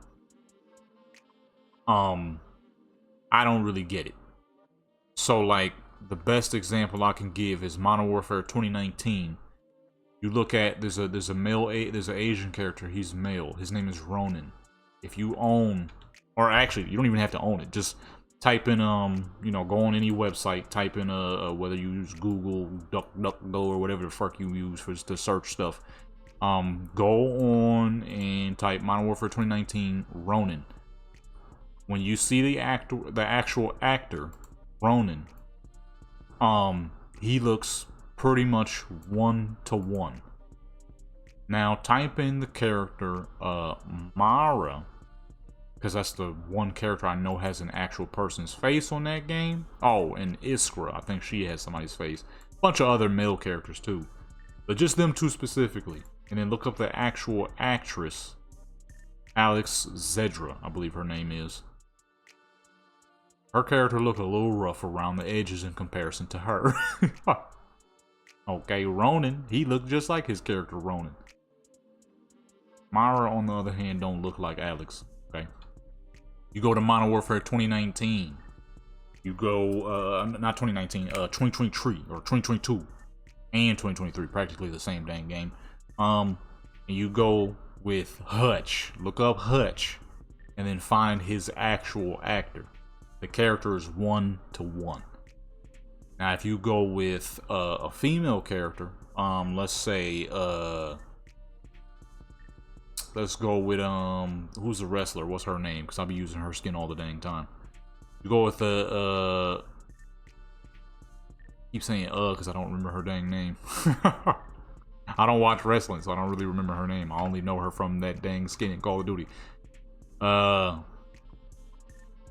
I don't really get it. So like the best example I can give is Modern Warfare 2019. You look at there's an Asian character. He's male. His name is Ronin. If you own, or actually you don't even have to own it. Just type in you know, go on any website. Type in whether you use Google, DuckDuckGo, or whatever the fuck you use to search stuff. Go on and type Modern Warfare 2019 Ronin. When you see the actual actor Ronin, he looks pretty much 1-to-1. Now type in the character Mara, because that's the one character I know has an actual person's face on that game. Oh, and Iskra, I think she has somebody's face. Bunch of other male characters too, but just them two specifically. And then look up the actual actress, Alex Zedra, I believe her name is. Her character looked a little rough around the edges in comparison to her. Okay, Ronin, he looked just like his character Ronin. Mara, on the other hand, don't look like Alex. Okay, you go to Modern Warfare 2019. You go, not 2019, 2023 or 2022 and 2023, practically the same dang game. And you go with Hutch. Look up Hutch, and then find his actual actor. The character is 1-to-1. Now, if you go with a female character, let's say, let's go with who's the wrestler? What's her name? Because I'll be using her skin all the dang time. You go with keep saying because I don't remember her dang name. I don't watch wrestling, so I don't really remember her name. I only know her from that dang skin in Call of Duty.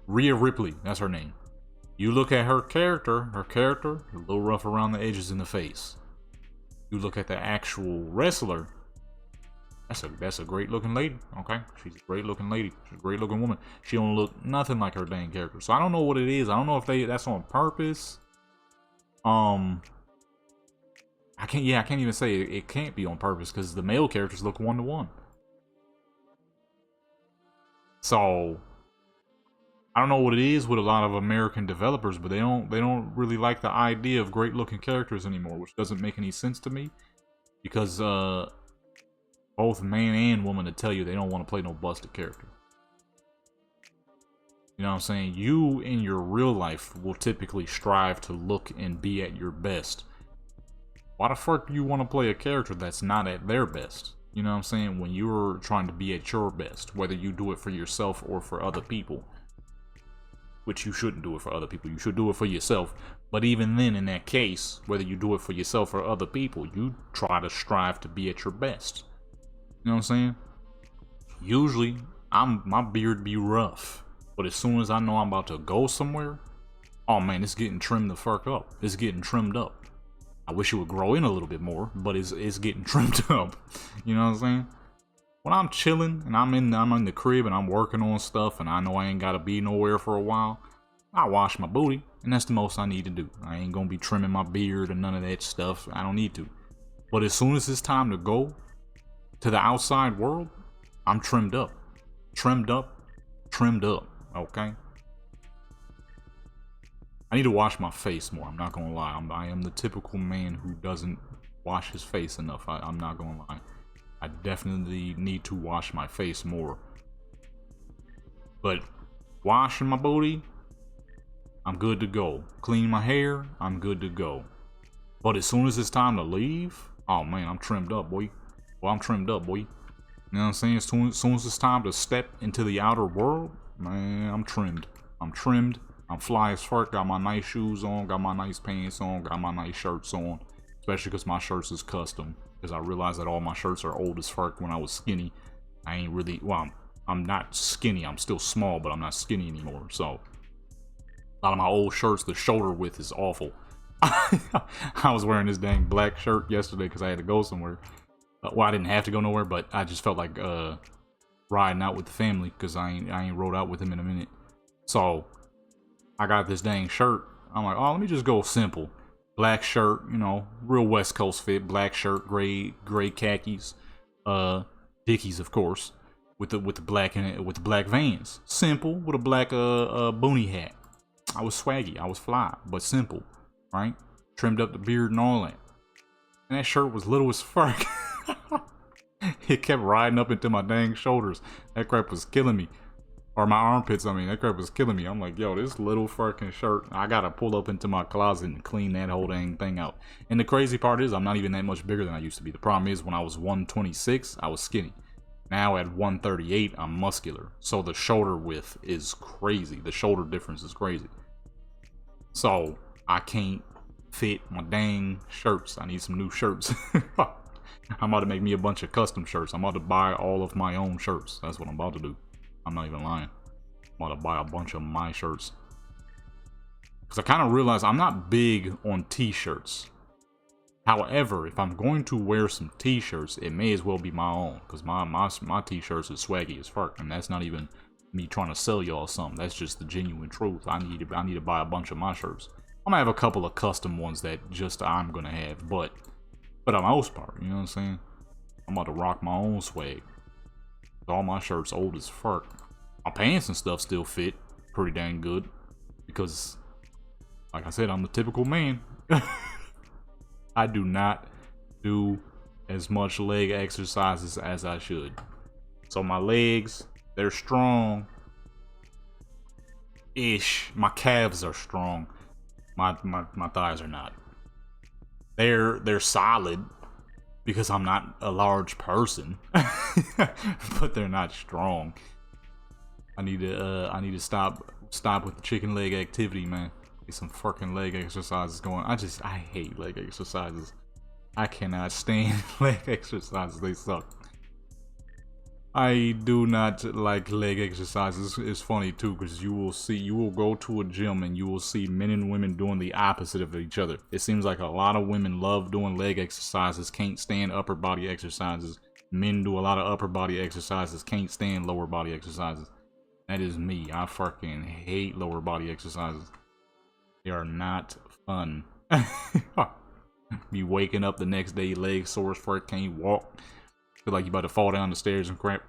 Rhea Ripley, that's her name. You look at her character, a little rough around the edges in the face. You look at the actual wrestler, that's a great looking lady, okay? She's a great looking lady. She's a great looking woman. She don't look nothing like her dang character. So I don't know what it is. I don't know if that's on purpose. I can't even say it can't be on purpose because the male characters look 1-to-1. So I don't know what it is with a lot of American developers, but they don't really like the idea of great looking characters anymore, which doesn't make any sense to me. Because well, both man and woman to tell you they don't want to play no busted character. You know what I'm saying? You in your real life will typically strive to look and be at your best. Why the fuck do you want to play a character that's not at their best? You know what I'm saying? When you're trying to be at your best, whether you do it for yourself or for other people. Which you shouldn't do it for other people. You should do it for yourself. But even then, in that case, whether you do it for yourself or other people, you try to strive to be at your best. You know what I'm saying? Usually, my beard be rough. But as soon as I know I'm about to go somewhere, oh man, it's getting trimmed the fuck up. It's getting trimmed up. I wish it would grow in a little bit more, but it's getting trimmed up. You know what I'm saying? When I'm chilling and I'm in the crib and I'm working on stuff and I know I ain't gotta be nowhere for a while, I wash my booty, and that's the most I need to do. I ain't gonna be trimming my beard or none of that stuff. I don't need to. But as soon as it's time to go to the outside world, I'm trimmed up. Trimmed up. Trimmed up. Okay? I need to wash my face more. I'm not gonna lie. I am the typical man who doesn't wash his face enough. I'm not gonna lie. I definitely need to wash my face more. But washing my booty, I'm good to go. Clean my hair, I'm good to go. But as soon as it's time to leave, oh man, I'm trimmed up, boy. Well, I'm trimmed up, boy. You know what I'm saying? As soon as it's time to step into the outer world, man, I'm trimmed. I'm trimmed. I'm fly as fuck. Got my nice shoes on. Got my nice pants on. Got my nice shirts on. Especially because my shirts is custom. Because I realized that all my shirts are old as fuck when I was skinny. I ain't really, well, I'm not skinny. I'm still small, but I'm not skinny anymore. So, a lot of my old shirts, the shoulder width is awful. I was wearing this dang black shirt yesterday because I had to go somewhere. Well, I didn't have to go nowhere, but I just felt like riding out with the family because I ain't rode out with him in a minute. So I got this dang shirt. I'm like, oh, let me just go simple. Black shirt, you know, real West Coast fit. Black shirt, gray khakis, Dickies, of course, with the black in it, with the black Vans. Simple with a black boonie hat. I was swaggy, I was fly, but simple, right? Trimmed up the beard and all that. And that shirt was little as fuck. It kept riding up into my dang shoulders. That crap was killing me. Or my armpits, I mean, that crap was killing me. I'm like, yo, this little fucking shirt, I gotta pull up into my closet and clean that whole dang thing out. And the crazy part is, I'm not even that much bigger than I used to be. The problem is, when I was 126, I was skinny. Now at 138, I'm muscular. So the shoulder width is crazy. The shoulder difference is crazy. So I can't fit my dang shirts. I need some new shirts. I'm about to make me a bunch of custom shirts. I'm about to buy all of my own shirts. That's what I'm about to do. I'm not even lying. I'm about to buy a bunch of my shirts. Because I kind of realized I'm not big on t-shirts. However, if I'm going to wear some t-shirts, it may as well be my own. Because my t-shirts is swaggy as fuck. And that's not even me trying to sell y'all something. That's just the genuine truth. I need to buy a bunch of my shirts. I'm gonna have a couple of custom ones that just I'm gonna have. But for the most part, you know what I'm saying? I'm about to rock my own swag. All my shirts old as fuck. My pants and stuff still fit pretty dang good. Because, like I said, I'm the typical man. I do not do as much leg exercises as I should. So my legs, they're strong. Ish. My calves are strong. My thighs are not. They're solid. Because I'm not a large person. But they're not strong. I need to stop with the chicken leg activity, man. Get some fucking leg exercises going. I hate leg exercises. I cannot stand leg exercises. They suck. I do not like leg exercises. It's funny too, because you will go to a gym and you will see men and women doing the opposite of each other. It seems like a lot of women love doing leg exercises, can't stand upper body exercises. Men do a lot of upper body exercises, can't stand lower body exercises. That is me. I fucking hate lower body exercises. They are not fun. Be waking up the next day, legs sore as fuck, can't walk. Feel like you about to fall down the stairs and crap.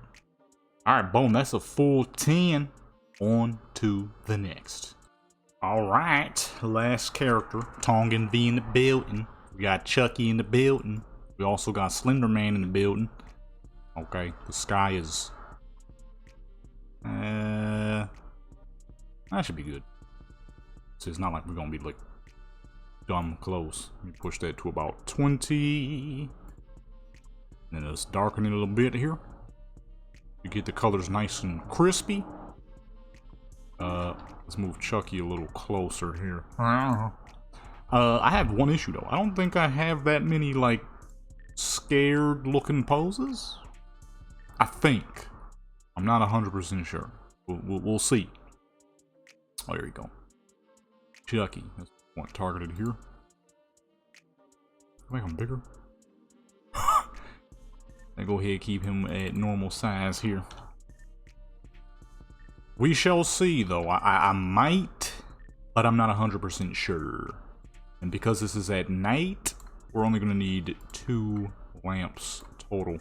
Alright, boom, that's a full 10. On to the next. Alright, last character. Tongan V in the building. We got Chucky in the building. We also got Slender Man in the building. Okay, the sky is... that should be good. So it's not like we're gonna be like dumb close. Let me push that to about 20. And then let's darken it a little bit here. You get the colors nice and crispy. Let's move Chucky a little closer here. I have one issue though. I don't think I have that many like scared looking poses. I think. I'm not 100% sure. We'll see. Oh, there you go. Chucky. That's one targeted here. Make him bigger. And go ahead and keep him at normal size here. We shall see though. I might, but I'm not 100% sure. And because this is at night, we're only going to need 2 lamps total.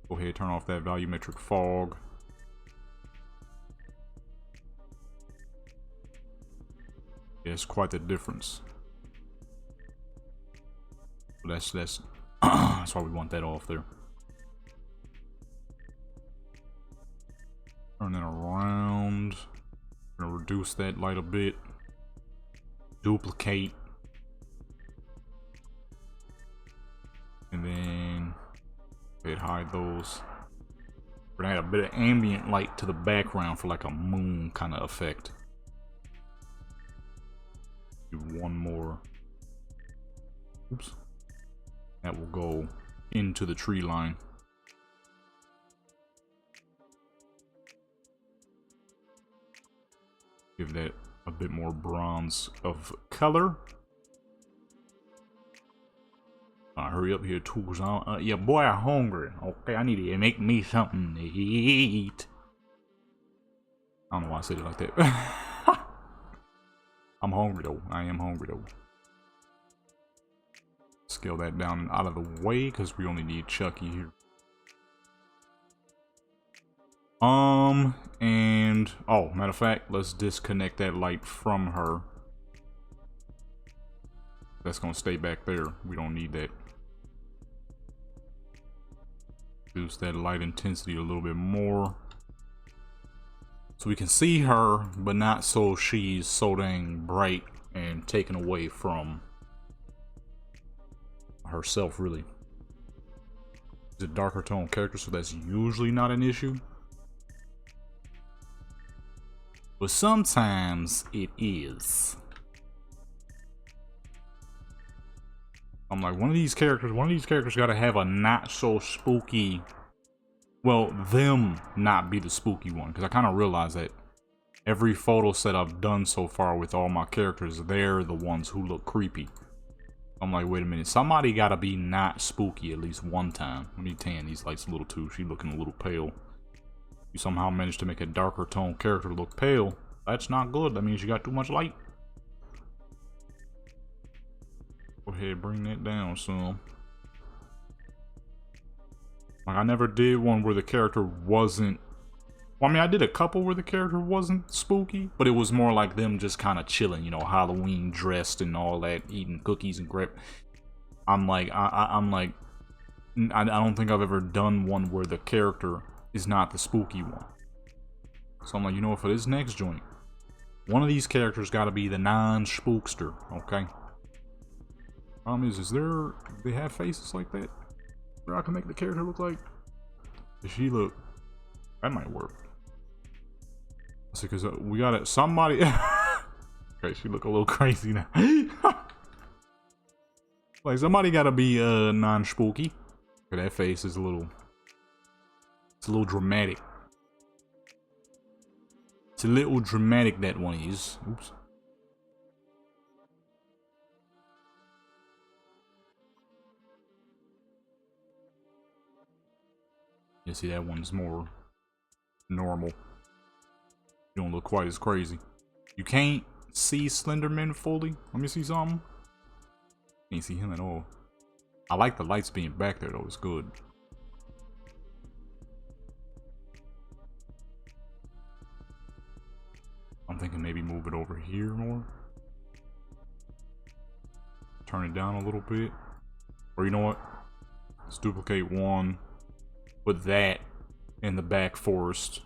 Go ahead and turn off that volumetric fog. Yeah, it's quite the difference. That's that's why we want that off there. Turn that around. Gonna reduce that light a bit. Duplicate. And then hide those. We're gonna add a bit of ambient light to the background for like a moon kind of effect. Do one more. Oops. That will go into the tree line. Give that a bit more bronze of color. Hurry up here, too, cause yeah, boy, I'm hungry. Okay, I need to make me something to eat. I don't know why I said it like that. I'm hungry though. I am hungry though. Scale that down and out of the way because we only need Chucky here. And oh, matter of fact, let's disconnect that light from her. That's gonna stay back there. We don't need that. Reduce that light intensity a little bit more. So we can see her, but not so she's so dang bright and taken away from herself, really. It's a darker tone character, so that's usually not an issue. But sometimes it is. I'm like, one of these characters gotta have a not so spooky, well, them not be the spooky one. Because I kind of realized that every photo set I've done so far with all my characters, they're the ones who look creepy. I'm like, wait a minute, somebody gotta be not spooky at least one time. Let me tan these lights a little too. She's looking a little pale. You somehow managed to make a darker tone character look pale. That's not good. That means you got too much light. Go ahead, bring that down some. Like, I never did one where the character wasn't... Well, I mean, I did a couple where the character wasn't spooky, but it was more like them just kind of chilling, you know, Halloween dressed and all that, eating cookies and crap. I'm like, I don't think I've ever done one where the character is not the spooky one. So I'm like, you know what, for this next joint, one of these characters got to be the non-spookster, okay? Problem is there, they have faces like that where I can make the character look like? Does she look? That might work. See, because we got it. Somebody. Okay, she look a little crazy now. Like, somebody got to be non-spooky. That face is a little. It's a little dramatic. It's a little dramatic, that one is. Oops. You see, that one's more normal. You don't look quite as crazy. You can't see Slenderman fully. Let me see something. Can't see him at all. I like the lights being back there though. It's good. I'm thinking maybe move it over here more. Turn it down a little bit. Or you know what? Let's duplicate one. put that in the back forest.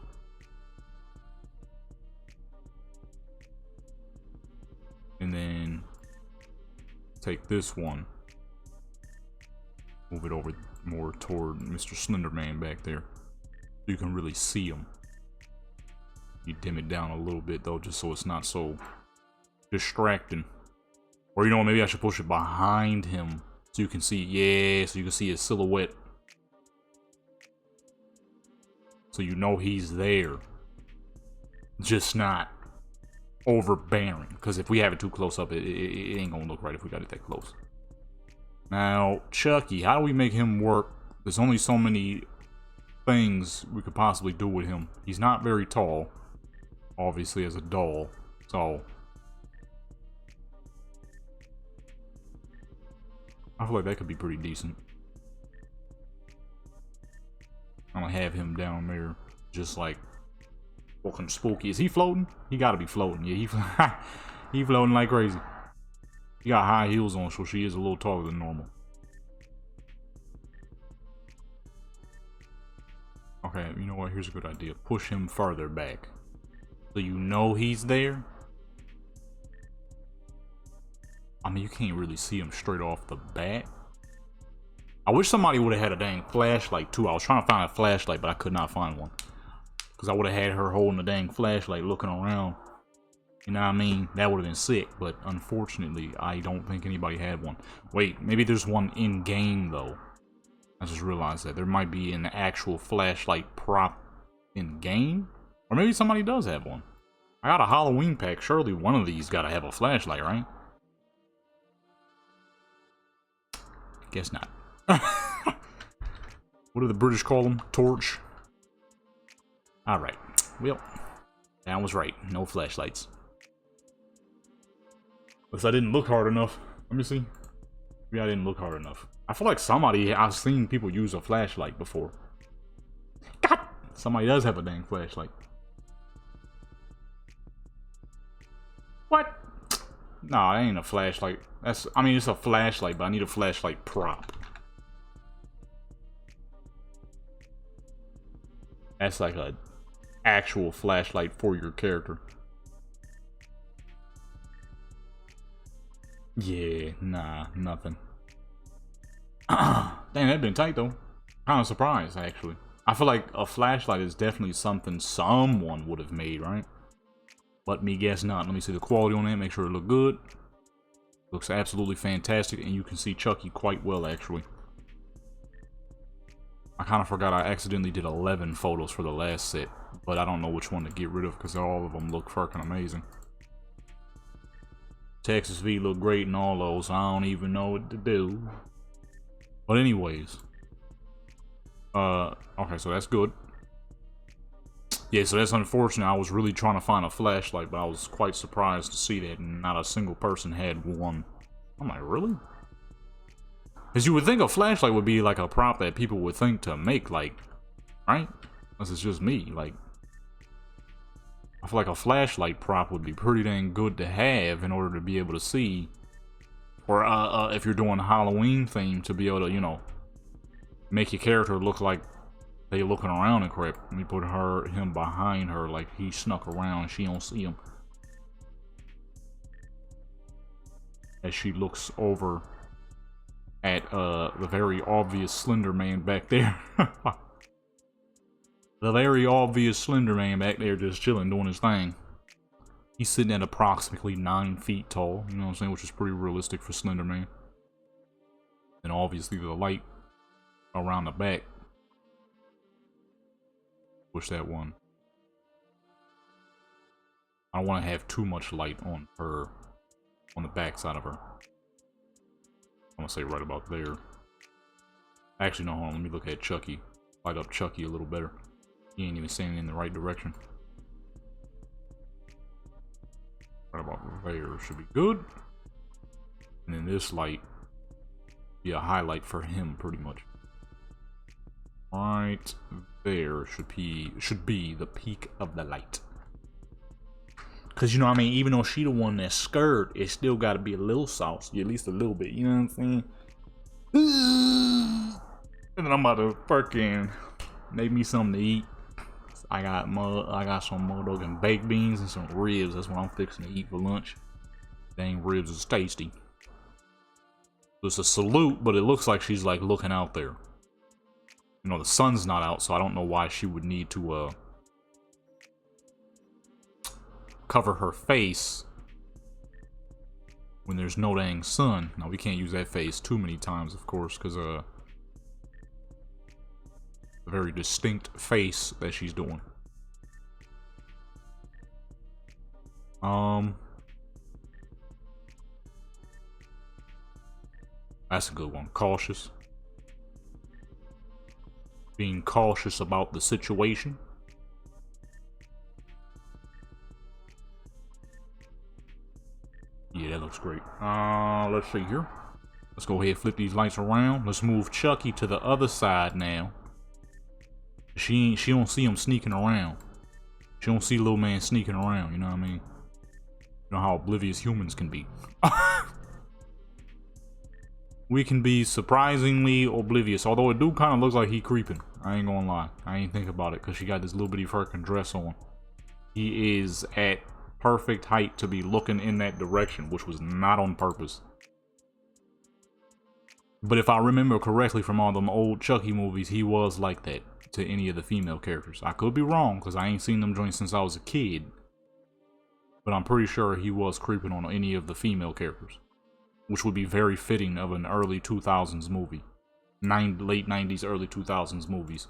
And then take this one. Move it over more toward Mr. Slenderman back there. So you can really see him. You dim it down a little bit though, just so it's not so distracting. Or you know, maybe I should push it behind him so you can see, yeah, so you can see his silhouette. So you know he's there. Just not overbearing. Because if we have it too close up, it ain't gonna look right if we got it that close. Now, Chucky, how do we make him work? There's only so many things we could possibly do with him. He's not very tall, obviously, as a doll. So I feel like that could be pretty decent. I'm gonna have him down there, just like looking spooky. Is he floating? He gotta be floating. Yeah, he floating like crazy. He got high heels on, so she is a little taller than normal. Okay, you know what? Here's a good idea. Push him farther back, so you know he's there. I mean, you can't really see him straight off the bat. I wish somebody would have had a dang flashlight too. I was trying to find a flashlight, but I could not find one. Because I would have had her holding the dang flashlight looking around. You know what I mean? That would have been sick, but unfortunately, I don't think anybody had one. Wait, maybe there's one in-game, though. I just realized that. There might be an actual flashlight prop in-game? Or maybe somebody does have one. I got a Halloween pack. Surely one of these gotta have a flashlight, right? Guess not. What do the British call them? Torch? Alright. Well, that was right. No flashlights. Unless I didn't look hard enough. Let me see. Maybe I didn't look hard enough. I feel like I've seen people use a flashlight before. God! Somebody does have a dang flashlight. What? No, that ain't a flashlight. I mean, it's a flashlight, but I need a flashlight prop. That's like a actual flashlight for your character. Yeah, nah, nothing. Dang, that'd been tight though. Kind of surprised, actually. I feel like a flashlight is definitely something someone would have made, right? But me guess not. Let me see the quality on that, make sure it look good. Looks absolutely fantastic, and you can see Chucky quite well, actually. I kind of forgot I accidentally did 11 photos for the last set, but I don't know which one to get rid of because all of them look fucking amazing. Texas V look great and all those, I don't even know what to do. But anyways, okay, so that's good. Yeah, so that's unfortunate. I was really trying to find a flashlight, but I was quite surprised to see that not a single person had one. I'm like, really? Because you would think a flashlight would be like a prop that people would think to make, like, right? Unless it's just me, like, I feel like a flashlight prop would be pretty dang good to have in order to be able to see. Or if you're doing Halloween theme, to be able to, you know, make your character look like they looking around and crap. Let me put him behind her like he snuck around and she don't see him. As she looks over at the very obvious Slender Man back there. The very obvious Slender Man back there just chilling, doing his thing. He's sitting at approximately 9 feet tall, you know what I'm saying, which is pretty realistic for Slender Man. And obviously the light around the back. Push that one. I don't want to have too much light on her, on the back side of her. I'm gonna say right about there. Actually, no, hold on, let me look at Chucky. Light up Chucky a little better. He ain't even standing in the right direction. Right about there should be good. And then this light be a highlight for him, pretty much. Right there should be the peak of the light. Cause you know what I mean, even though she the one that's scared, it still gotta be a little saucy, at least a little bit, you know what I'm saying? And then I'm about to fucking Make me something to eat. I got some motherfucking baked beans and some ribs. That's what I'm fixing to eat for lunch. Dang, ribs is tasty. It's a salute, but it looks like she's like looking out there. You know, the sun's not out, so I don't know why she would need to cover her face when there's no dang sun. Now, we can't use that face too many times, of course, because a very distinct face that she's doing. That's a good one. Cautious. Being cautious about the situation. Yeah, that looks great. Let's see here. Let's go ahead and flip these lights around. Let's move Chucky to the other side now. She don't see him sneaking around. She don't see little man sneaking around, you know what I mean? You know how oblivious humans can be. We can be surprisingly oblivious, although it do kind of looks like he creeping. I ain't gonna lie. I ain't think about it, because she got this little bitty furkin dress on. He is at perfect height to be looking in that direction, which was not on purpose. But if I remember correctly from all them old Chucky movies, he was like that to any of the female characters. I could be wrong, because I ain't seen them joints since I was a kid. But I'm pretty sure he was creeping on any of the female characters, which would be very fitting of an early 2000s movie. Late 90s, early 2000s movies.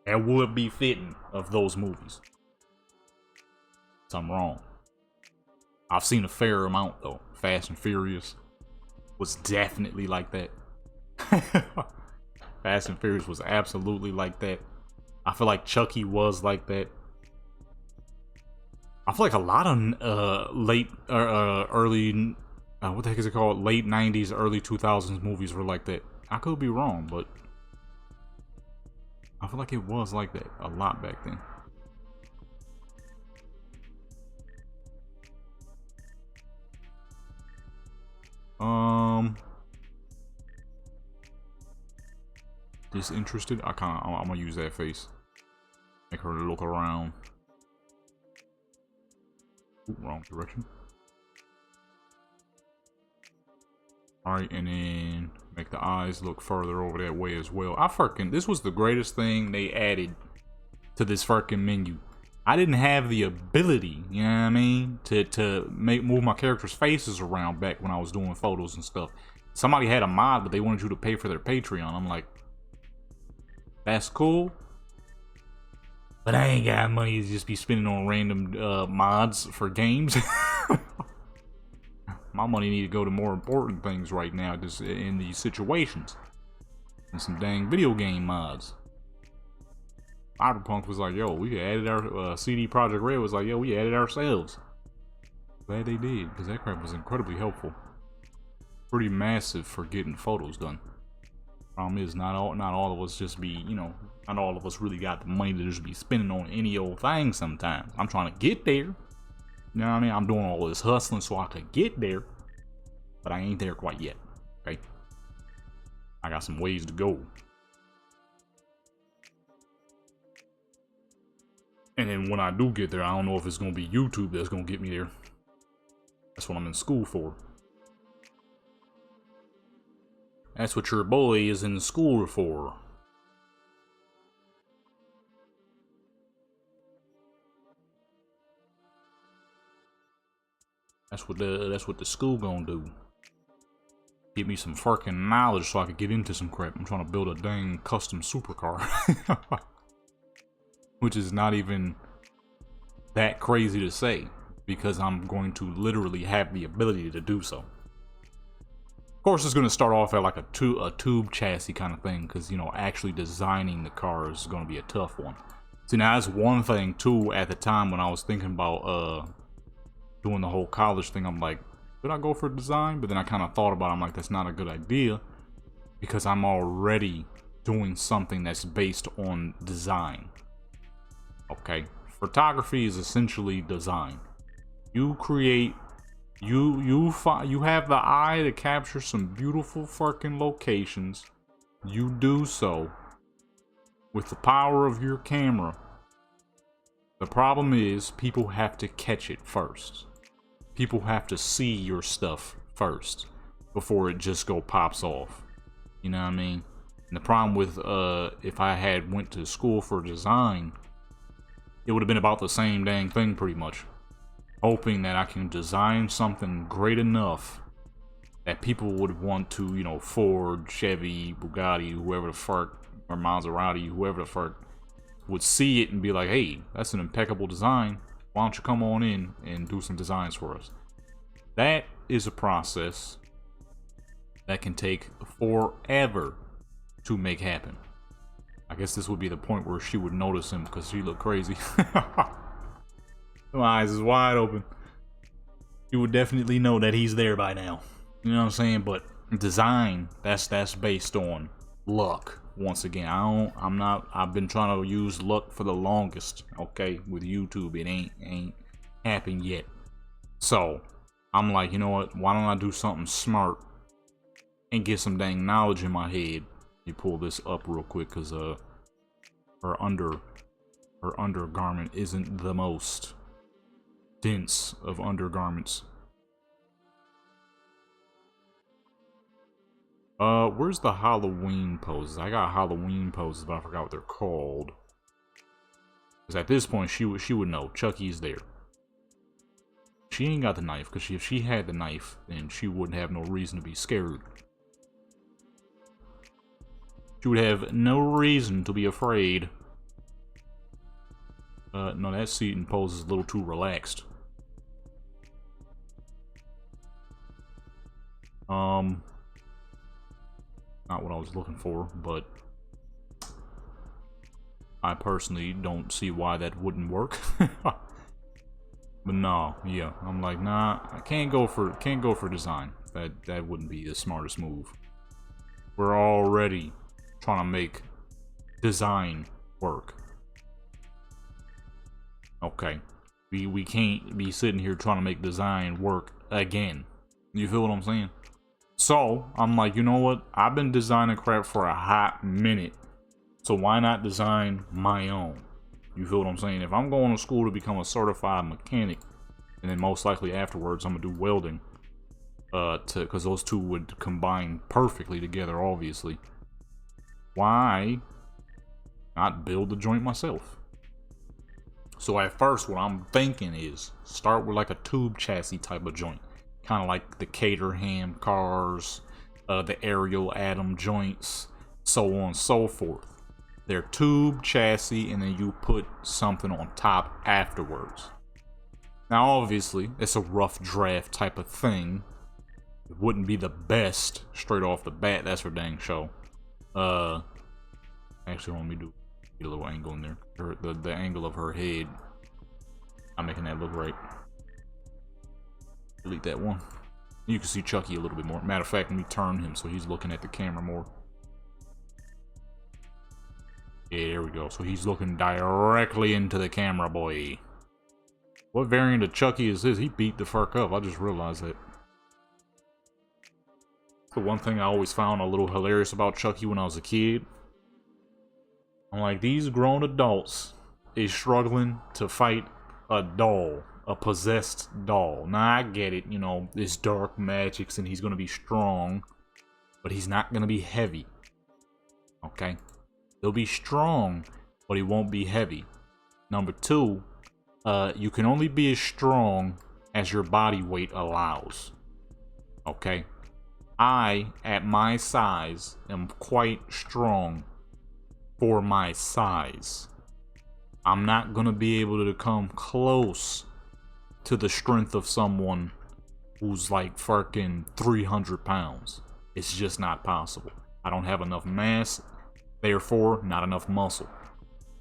And would be fitting of those movies. So I'm wrong. I've seen a fair amount, though. Fast and Furious was definitely like that. Fast and Furious was absolutely like that. I feel like Chucky was like that. I feel like a lot of early, what the heck is it called? Late 90s, early 2000s movies were like that. I could be wrong, but I feel like it was like that a lot back then. Disinterested? I'm gonna use that face. Make her look around. Ooh, wrong direction. Alright, and then make the eyes look further over that way as well. This was the greatest thing they added to this fucking menu. I didn't have the ability, you know what I mean, to move my characters' faces around back when I was doing photos and stuff. Somebody had a mod, but they wanted you to pay for their Patreon. I'm like, that's cool, but I ain't got money to just be spending on random mods for games. My money need to go to more important things right now, just in these situations. And some dang video game mods. Cyberpunk was like, yo, we added our CD Projekt Red was like, yo, we added ourselves. Glad they did, because that crap was incredibly helpful. Pretty massive for getting photos done. Problem is, not all of us just be, you know, not all of us really got the money to just be spending on any old thing sometimes. I'm trying to get there. You know what I mean? I'm doing all this hustling so I could get there. But I ain't there quite yet. Okay? I got some ways to go. And then when I do get there, I don't know if it's going to be YouTube that's going to get me there. That's what I'm in school for. That's what your boy is in school for. That's what the school gonna do. Give me some fucking knowledge so I could get into some crap. I'm trying to build a dang custom supercar. Which is not even that crazy to say, because I'm going to literally have the ability to do so. Of course, it's going to start off at like a tube chassis kind of thing, because, you know, actually designing the car is going to be a tough one. See, now that's one thing too. At the time when I was thinking about doing the whole college thing, I'm like, should I go for design? But then I kind of thought about it. I'm like, that's not a good idea, because I'm already doing something that's based on design. Okay, photography is essentially design. You create, you have the eye to capture some beautiful fucking locations you do so with the power of your camera. The problem is people have to catch it first. People have to see your stuff first before it just pops off. You know what I mean? And the problem with if I had went to school for design, it would have been about the same dang thing pretty much. Hoping that I can design something great enough that people would want to, you know, Ford, Chevy, Bugatti, whoever the fuck, or Maserati, whoever the fuck, would see it and be like, hey, that's an impeccable design. Why don't you come on in and do some designs for us? That is a process that can take forever to make happen. I guess this would be the point where she would notice him because she looked crazy. My eyes is wide open. You would definitely know that he's there by now. You know what I'm saying? But design, that's based on luck. Once again, I've been trying to use luck for the longest, okay? With YouTube, it ain't happened yet. So, I'm like, you know what? Why don't I do something smart and get some dang knowledge in my head? You pull this up real quick because her undergarment isn't the most dense of undergarments. Where's the Halloween poses? I got Halloween poses, but I forgot what they're called. Because at this point, she would know. Chucky's there. She ain't got the knife, because if she had the knife, then she wouldn't have no reason to be scared. She would have no reason to be afraid. No, that seat and pose is a little too relaxed. Not what I was looking for, but I personally don't see why that wouldn't work. But no, yeah, I'm like, nah, I can't go for design. That wouldn't be the smartest move. We're already trying to make design work. Okay, we can't be sitting here trying to make design work again. You feel what I'm saying? So, I'm like, you know what? I've been designing crap for a hot minute. So why not design my own? You feel what I'm saying? If I'm going to school to become a certified mechanic, and then most likely afterwards I'm going to do welding, because those two would combine perfectly together, obviously. Why not build the joint myself? So at first, what I'm thinking is start with like a tube chassis type of joint. Kind of like the Caterham cars, the Ariel Atom joints, so on and so forth. They're tube chassis, and then you put something on top afterwards. Now, obviously, it's a rough draft type of thing. It wouldn't be the best straight off the bat, that's for dang sure. Actually, let me do a little angle in there. The angle of her head. I'm making that look right. Delete that one. You can see Chucky a little bit more. Matter of fact, let me turn him so he's looking at the camera more. Yeah, there we go. So he's looking directly into the camera, boy. What variant of Chucky is this? He beat the fuck up. I just realized that. The one thing I always found a little hilarious about Chucky when I was a kid. I'm like, these grown adults is struggling to fight a doll. A possessed doll. Now, I get it, you know, it's dark magics and he's gonna be strong, but he's not gonna be heavy. Okay? He'll be strong, but he won't be heavy. Number two, you can only be as strong as your body weight allows. Okay? I, at my size, am quite strong for my size. I'm not gonna be able to come close to the strength of someone who's like fucking 300 pounds. It's just not possible. I don't have enough mass, therefore not enough muscle.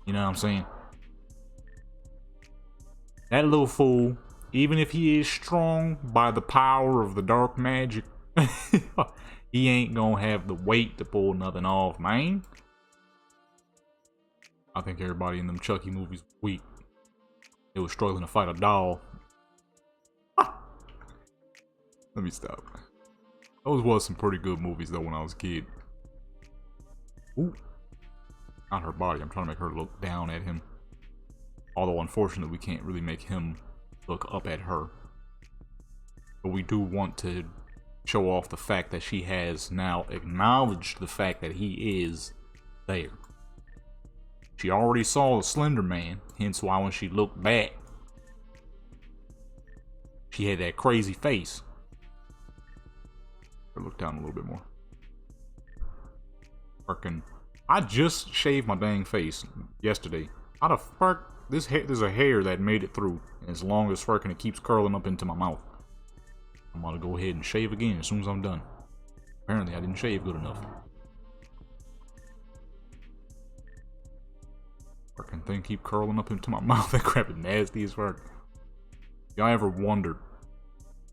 You know what I'm saying? That little fool, even if he is strong by the power of the dark magic, he ain't gonna have the weight to pull nothing off, man. I think everybody in them Chucky movies was weak. They was struggling to fight a doll. Let me stop. Those was some pretty good movies though when I was a kid. Ooh. Not her body. I'm trying to make her look down at him. Although, unfortunately, we can't really make him look up at her. But we do want to show off the fact that she has now acknowledged the fact that he is there. She already saw the Slender Man, hence why when she looked back, she had that crazy face. Look down a little bit more. Fucking, I just shaved my dang face yesterday. How the fuck? There's a hair that made it through. And as long as fucking it keeps curling up into my mouth. I'm gonna go ahead and shave again as soon as I'm done. Apparently I didn't shave good enough. Fucking thing keep curling up into my mouth. That crap is nasty as fuck. Y'all ever wondered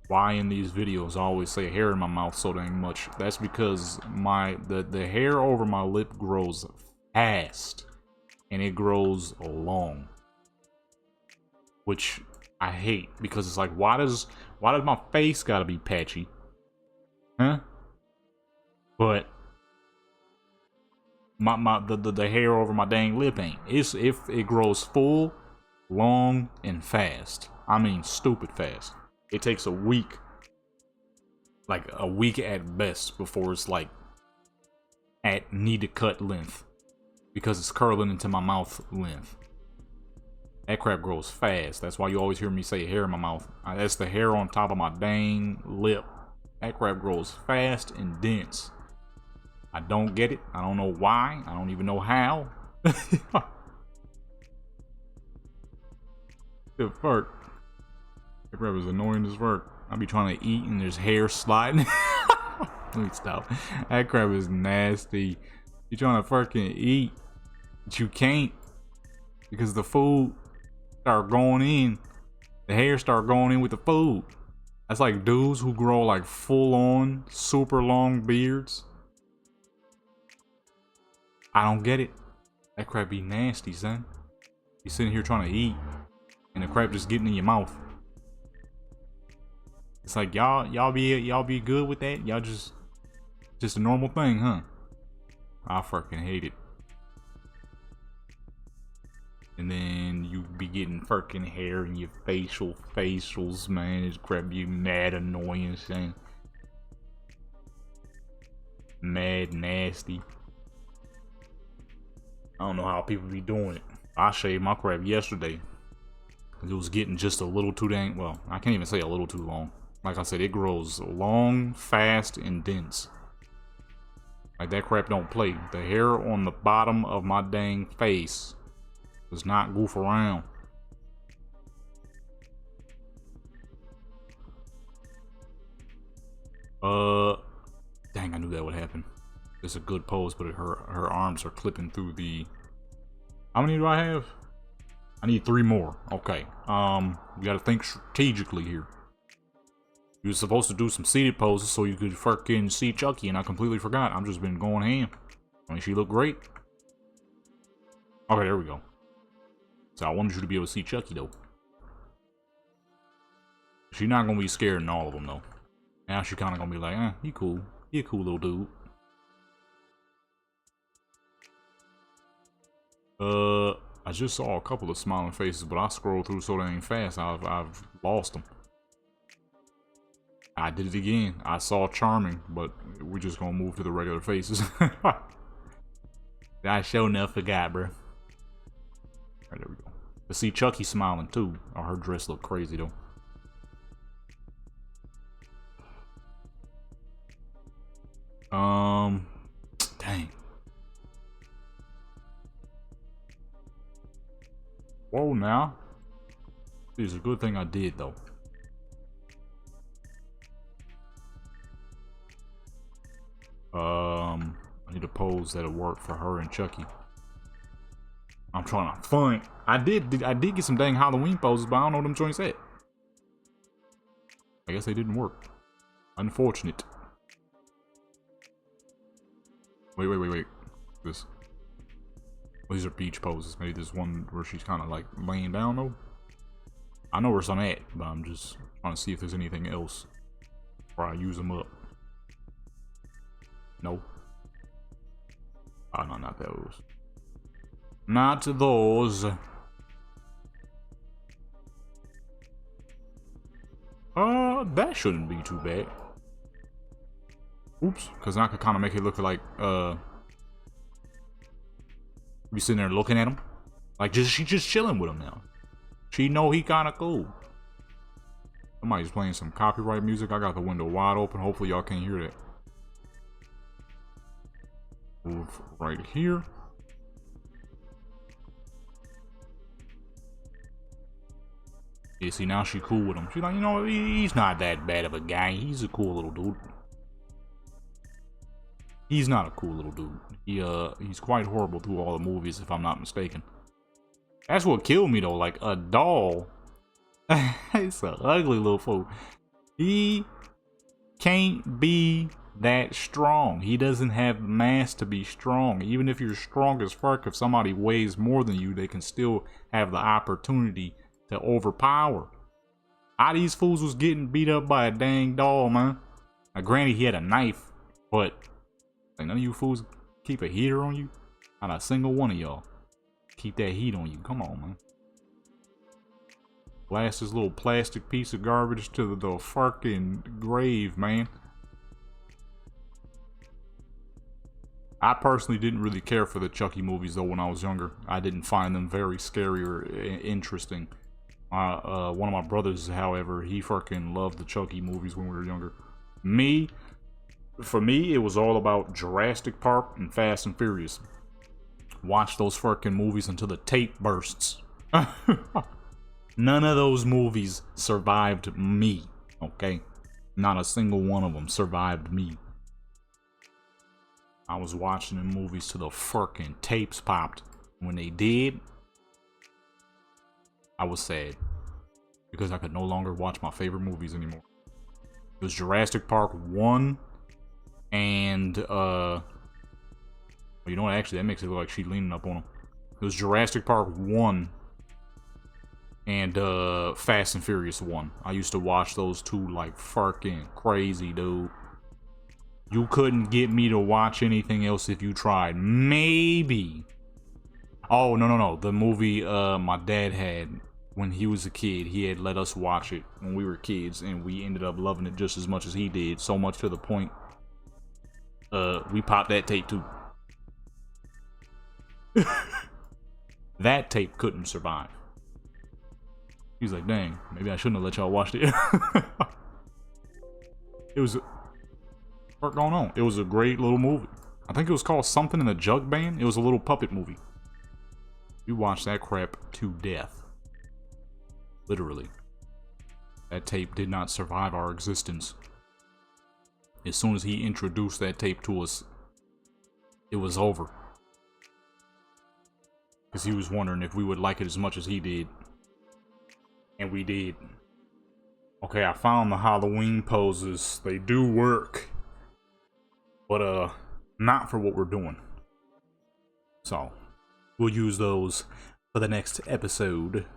why in these videos I always say hair in my mouth so dang much? That's because the hair over my lip grows fast and it grows long, which I hate because it's like, why does my face gotta be patchy, huh? But the hair over my dang lip ain't. If it grows full, long, and fast. I mean stupid fast. It takes a week, like a week at best, before it's like at need to cut length, because it's curling into my mouth length. That crap grows fast. That's why you always hear me say hair in my mouth. That's the hair on top of my dang lip. That crap grows fast and dense. I don't get it. I don't know why. I don't even know how. The fuck. That crap is annoying as fuck. I be trying to eat and there's hair sliding. Let me stop. That crap is nasty. You trying to fucking eat, but you can't because the food start going in. The hair start going in with the food. That's like dudes who grow like full on super long beards. I don't get it. That crap be nasty, son. You sitting here trying to eat and the crap just getting in your mouth. It's like y'all be good with that? Y'all just a normal thing, huh? I fucking hate it. And then you be getting fucking hair in your facials, man. It's crap be mad annoying, son. Mad nasty. I don't know how people be doing it. I shaved my crap yesterday. It was getting just a little too dang, well, I can't even say a little too long. Like I said, it grows long, fast, and dense. Like that crap don't play. The hair on the bottom of my dang face does not goof around. Dang, I knew that would happen. It's a good pose, but her arms are clipping through the... How many do I have? I need 3 more. Okay. We gotta think strategically here. You were supposed to do some seated poses so you could fucking see Chucky, and I completely forgot. I've just been going ham. I mean, she looked great. Okay, there we go. So I wanted you to be able to see Chucky, though. She's not gonna be scared in all of them, though. Now she kind of gonna be like, eh, he cool. He a cool little dude. I just saw a couple of smiling faces, but I scrolled through so dang fast, I've lost them. I did it again. I saw Charming, but we're just gonna move to the regular faces. I sure enough forgot, bro. Alright, there we go. But see, Chucky smiling too. Oh, her dress look crazy though. Dang. Whoa, now. It's a good thing I did though. I need a pose that'll work for her and Chucky. I'm trying to find. I did get some dang Halloween poses, but I don't know what them joints at. I guess they didn't work. Unfortunate. Wait. This. These are beach poses. Maybe there's one where she's kind of like laying down though. I know where some at, but I'm just trying to see if there's anything else before I use them up. No. Oh, no, not those. Not those. That shouldn't be too bad. Oops, because I could kind of make it look like, be sitting there looking at him. Like, she just chilling with him now. She know he kind of cool. Somebody's playing some copyright music. I got the window wide open. Hopefully y'all can't hear that. Move right here. Yeah, see, now she cool with him. She's like, you know, he's not that bad of a guy. He's a cool little dude. He's not a cool little dude. He's quite horrible through all the movies, if I'm not mistaken. That's what killed me, though. Like, a doll. It's an ugly little fool. He can't be that strong. He doesn't have mass to be strong. Even if you're strong as fuck, if somebody weighs more than you, they can still have the opportunity to overpower. How these fools was getting beat up by a dang doll, man. Now, granted, he had a knife, but like, none of you fools keep a heater on you. Not a single one of y'all keep that heat on you. Come on, man. Blast this little plastic piece of garbage to the fucking grave, man. I personally didn't really care for the Chucky movies, though, when I was younger. I didn't find them very scary or interesting. One of my brothers, however, he fucking loved the Chucky movies when we were younger. For me, it was all about Jurassic Park and Fast and Furious. Watch those fucking movies until the tape bursts. None of those movies survived me, okay? Not a single one of them survived me. I was watching the movies till the fucking tapes popped. When they did, I was sad. Because I could no longer watch my favorite movies anymore. It was Jurassic Park 1 and, you know what, actually, that makes it look like she's leaning up on him. It was Jurassic Park 1 and, Fast and Furious 1. I used to watch those two like fucking crazy, dude. You couldn't get me to watch anything else if you tried. Maybe. Oh, no. The movie my dad had when he was a kid. He had let us watch it when we were kids, and we ended up loving it just as much as he did. So much to the point, we popped that tape too. That tape couldn't survive. He's like, dang, maybe I shouldn't have let y'all watch it. It was... What's going on? It was a great little movie. I think it was called Something in the Jug Band. It was a little puppet movie. We watched that crap to death. Literally. That tape did not survive our existence. As soon as he introduced that tape to us, it was over. Because he was wondering if we would like it as much as he did. And we did. Okay, I found the Halloween poses. They do work. But, not for what we're doing. So, we'll use those for the next episode.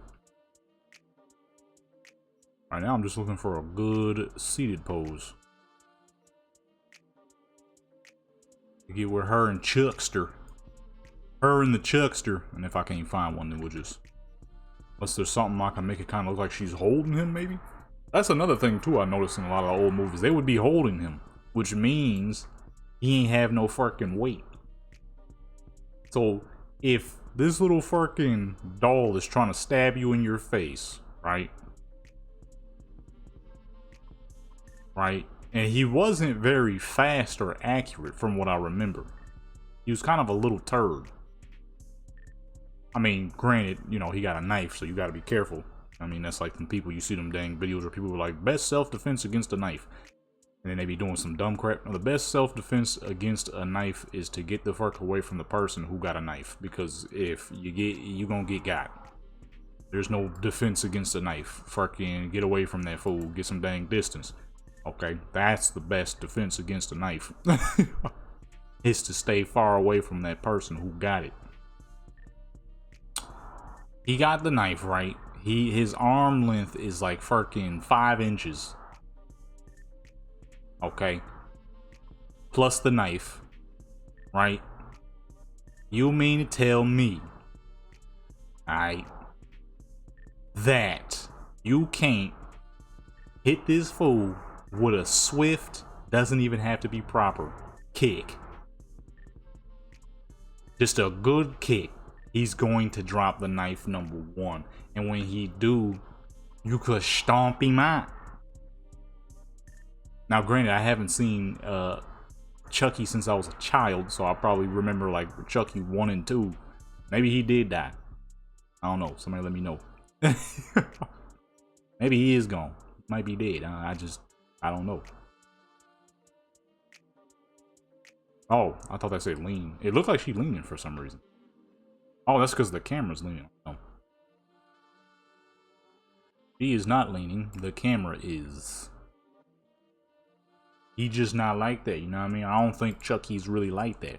Right now, I'm just looking for a good seated pose. To get with her and Chuckster. Her and the Chuckster. And if I can't find one, then we'll just... Unless there's something I can make it kind of look like she's holding him, maybe? That's another thing, too, I noticed in a lot of old movies. They would be holding him. Which means... he ain't have no fucking weight. So, if this little fucking doll is trying to stab you in your face, right? Right? And he wasn't very fast or accurate from what I remember. He was kind of a little turd. I mean, granted, you know, he got a knife, so you gotta be careful. I mean, that's like from people, you see them dang videos where people were like, best self-defense against a knife. And then they be doing some dumb crap. Now, the best self-defense against a knife is to get the fuck away from the person who got a knife. Because if you gonna get got. There's no defense against a knife. Fucking get away from that fool. Get some dang distance. Okay, that's the best defense against a knife. Is to stay far away from that person who got it. He got the knife, right? His arm length is like fucking 5 inches. Okay. Plus the knife. Right? You mean to tell me, alright, that you can't hit this fool with a swift, doesn't even have to be proper, kick. Just a good kick. He's going to drop the knife #1. And when he do, you could stomp him out. Now, granted, I haven't seen Chucky since I was a child, so I probably remember like Chucky 1 and 2. Maybe he did die. I don't know. Somebody let me know. Maybe he is gone. Might be dead. I don't know. Oh, I thought that said lean. It looked like she leaning for some reason. Oh, that's because the camera's leaning. Oh. She is not leaning. The camera is. He just not like that, you know what I mean? I don't think Chucky's really like that.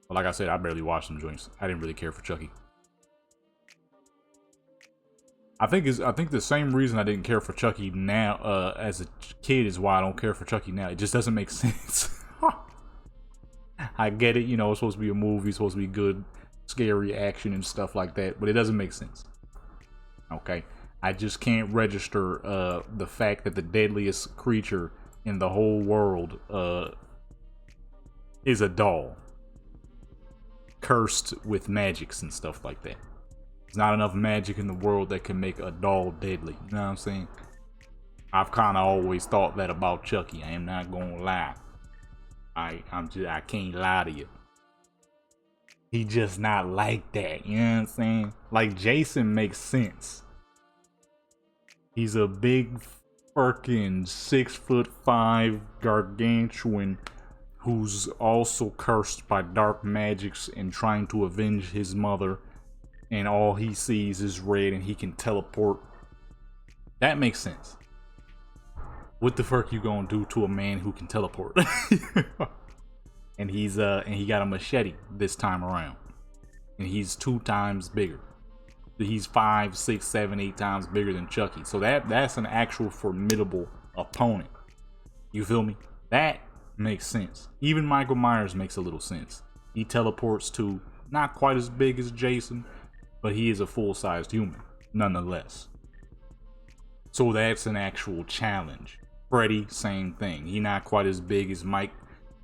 But like I said, I barely watched them joints. I didn't really care for Chucky. I think the same reason I didn't care for Chucky now as a kid is why I don't care for Chucky now. It just doesn't make sense. I get it, you know, it's supposed to be a movie, it's supposed to be good, scary action and stuff like that, but it doesn't make sense. Okay? I just can't register the fact that the deadliest creature in the whole world is a doll. Cursed with magics and stuff like that. There's not enough magic in the world that can make a doll deadly. You know what I'm saying? I've kind of always thought that about Chucky. I am not gonna lie. I can't lie to you. He just not like that. You know what I'm saying? Like Jason makes sense. He's a big fucking 6'5" gargantuan who's also cursed by dark magics and trying to avenge his mother. And all he sees is red and he can teleport. That makes sense. What the fuck you gonna do to a man who can teleport? And he got a machete this time around. And he's 2 times bigger. He's 5, 6, 7, 8 times bigger than Chucky. So that's an actual formidable opponent. You feel me? That makes sense. Even Michael Myers makes a little sense. He teleports to not quite as big as Jason, but he is a full-sized human, nonetheless. So that's an actual challenge. Freddy, same thing. He not quite as big as Mike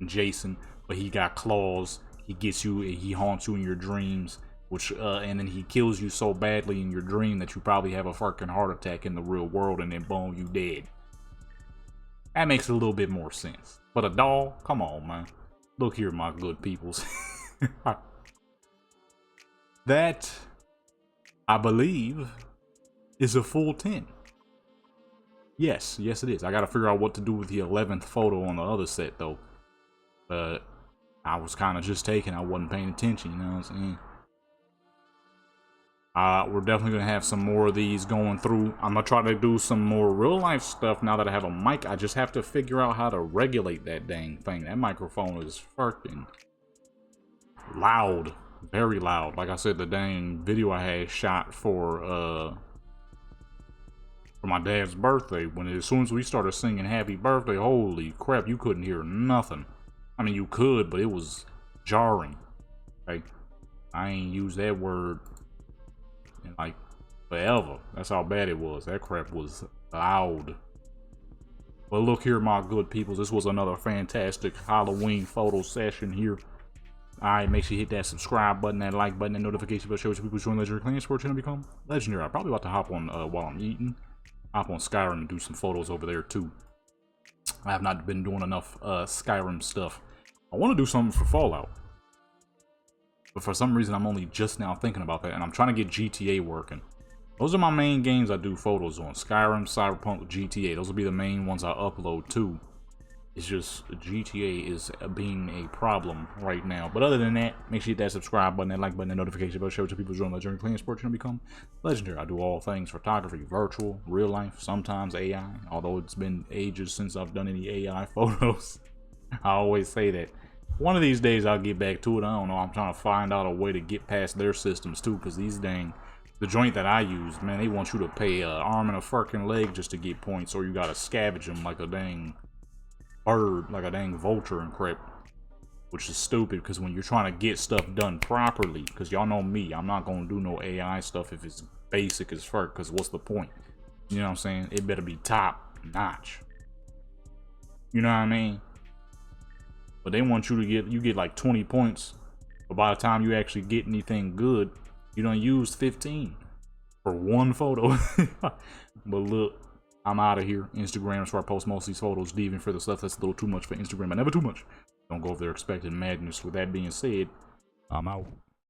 and Jason, but he got claws. He gets you, he haunts you in your dreams, which and then he kills you so badly in your dream that you probably have a fucking heart attack in the real world, and then boom, you dead. That makes a little bit more sense. But a doll? Come on, man. Look here, my good peoples. That, I believe, is a full 10. Yes it is. I gotta figure out what to do with the 11th photo on the other set, though. But I was kind of just taking, I wasn't paying attention, you know what I'm saying? We're definitely gonna have some more of these going through. I'm gonna try to do some more real life stuff now that I have a mic. I just have to figure out how to regulate that dang thing. That microphone is fucking loud. Very loud. Like I said, the dang video I had shot for my dad's birthday, as soon as we started singing happy birthday, holy crap, you couldn't hear nothing. I mean, you could, but it was jarring. Like, I ain't used that word in like forever. That's how bad it was. That crap was loud. But look here, my good peoples, this was another fantastic Halloween photo session here. Alright, make sure you hit that subscribe button, that like button, and notification bell, show people join Legendary Clan Sports channel become legendary. I'm probably about to hop on while I'm eating. Hop on Skyrim and do some photos over there too. I have not been doing enough Skyrim stuff. I want to do something for Fallout, but for some reason I'm only just now thinking about that, and I'm trying to get GTA working. Those are my main games I do photos on. Skyrim, Cyberpunk, GTA. Those will be the main ones I upload to. It's just GTA is being a problem right now. But other than that, make sure you hit that subscribe button, that like button, that notification bell, show to people join Legendary Clan Sports channel become legendary. I do all things photography, virtual, real life, sometimes AI. Although it's been ages since I've done any AI photos. I always say that. One of these days I'll get back to it. I don't know. I'm trying to find out a way to get past their systems too, because these dang, the joint that I use, man, they want you to pay an arm and a fucking leg just to get points, or you gotta scavenge them like a dang bird, like a dang vulture and crap. which is stupid because when you're trying to get stuff done properly, because y'all know me, I'm not gonna do no AI stuff if it's basic as fuck, because what's the point? You know what I'm saying? It better be top notch. You know what I mean? But they want you to get like 20 points, but by the time you actually get anything good, you done used 15 for one photo. But look, I'm out of here. Instagram is where I post most of these photos, leaving for the stuff that's a little too much for Instagram, but never too much. Don't go over there expecting madness. With that being said, I'm out.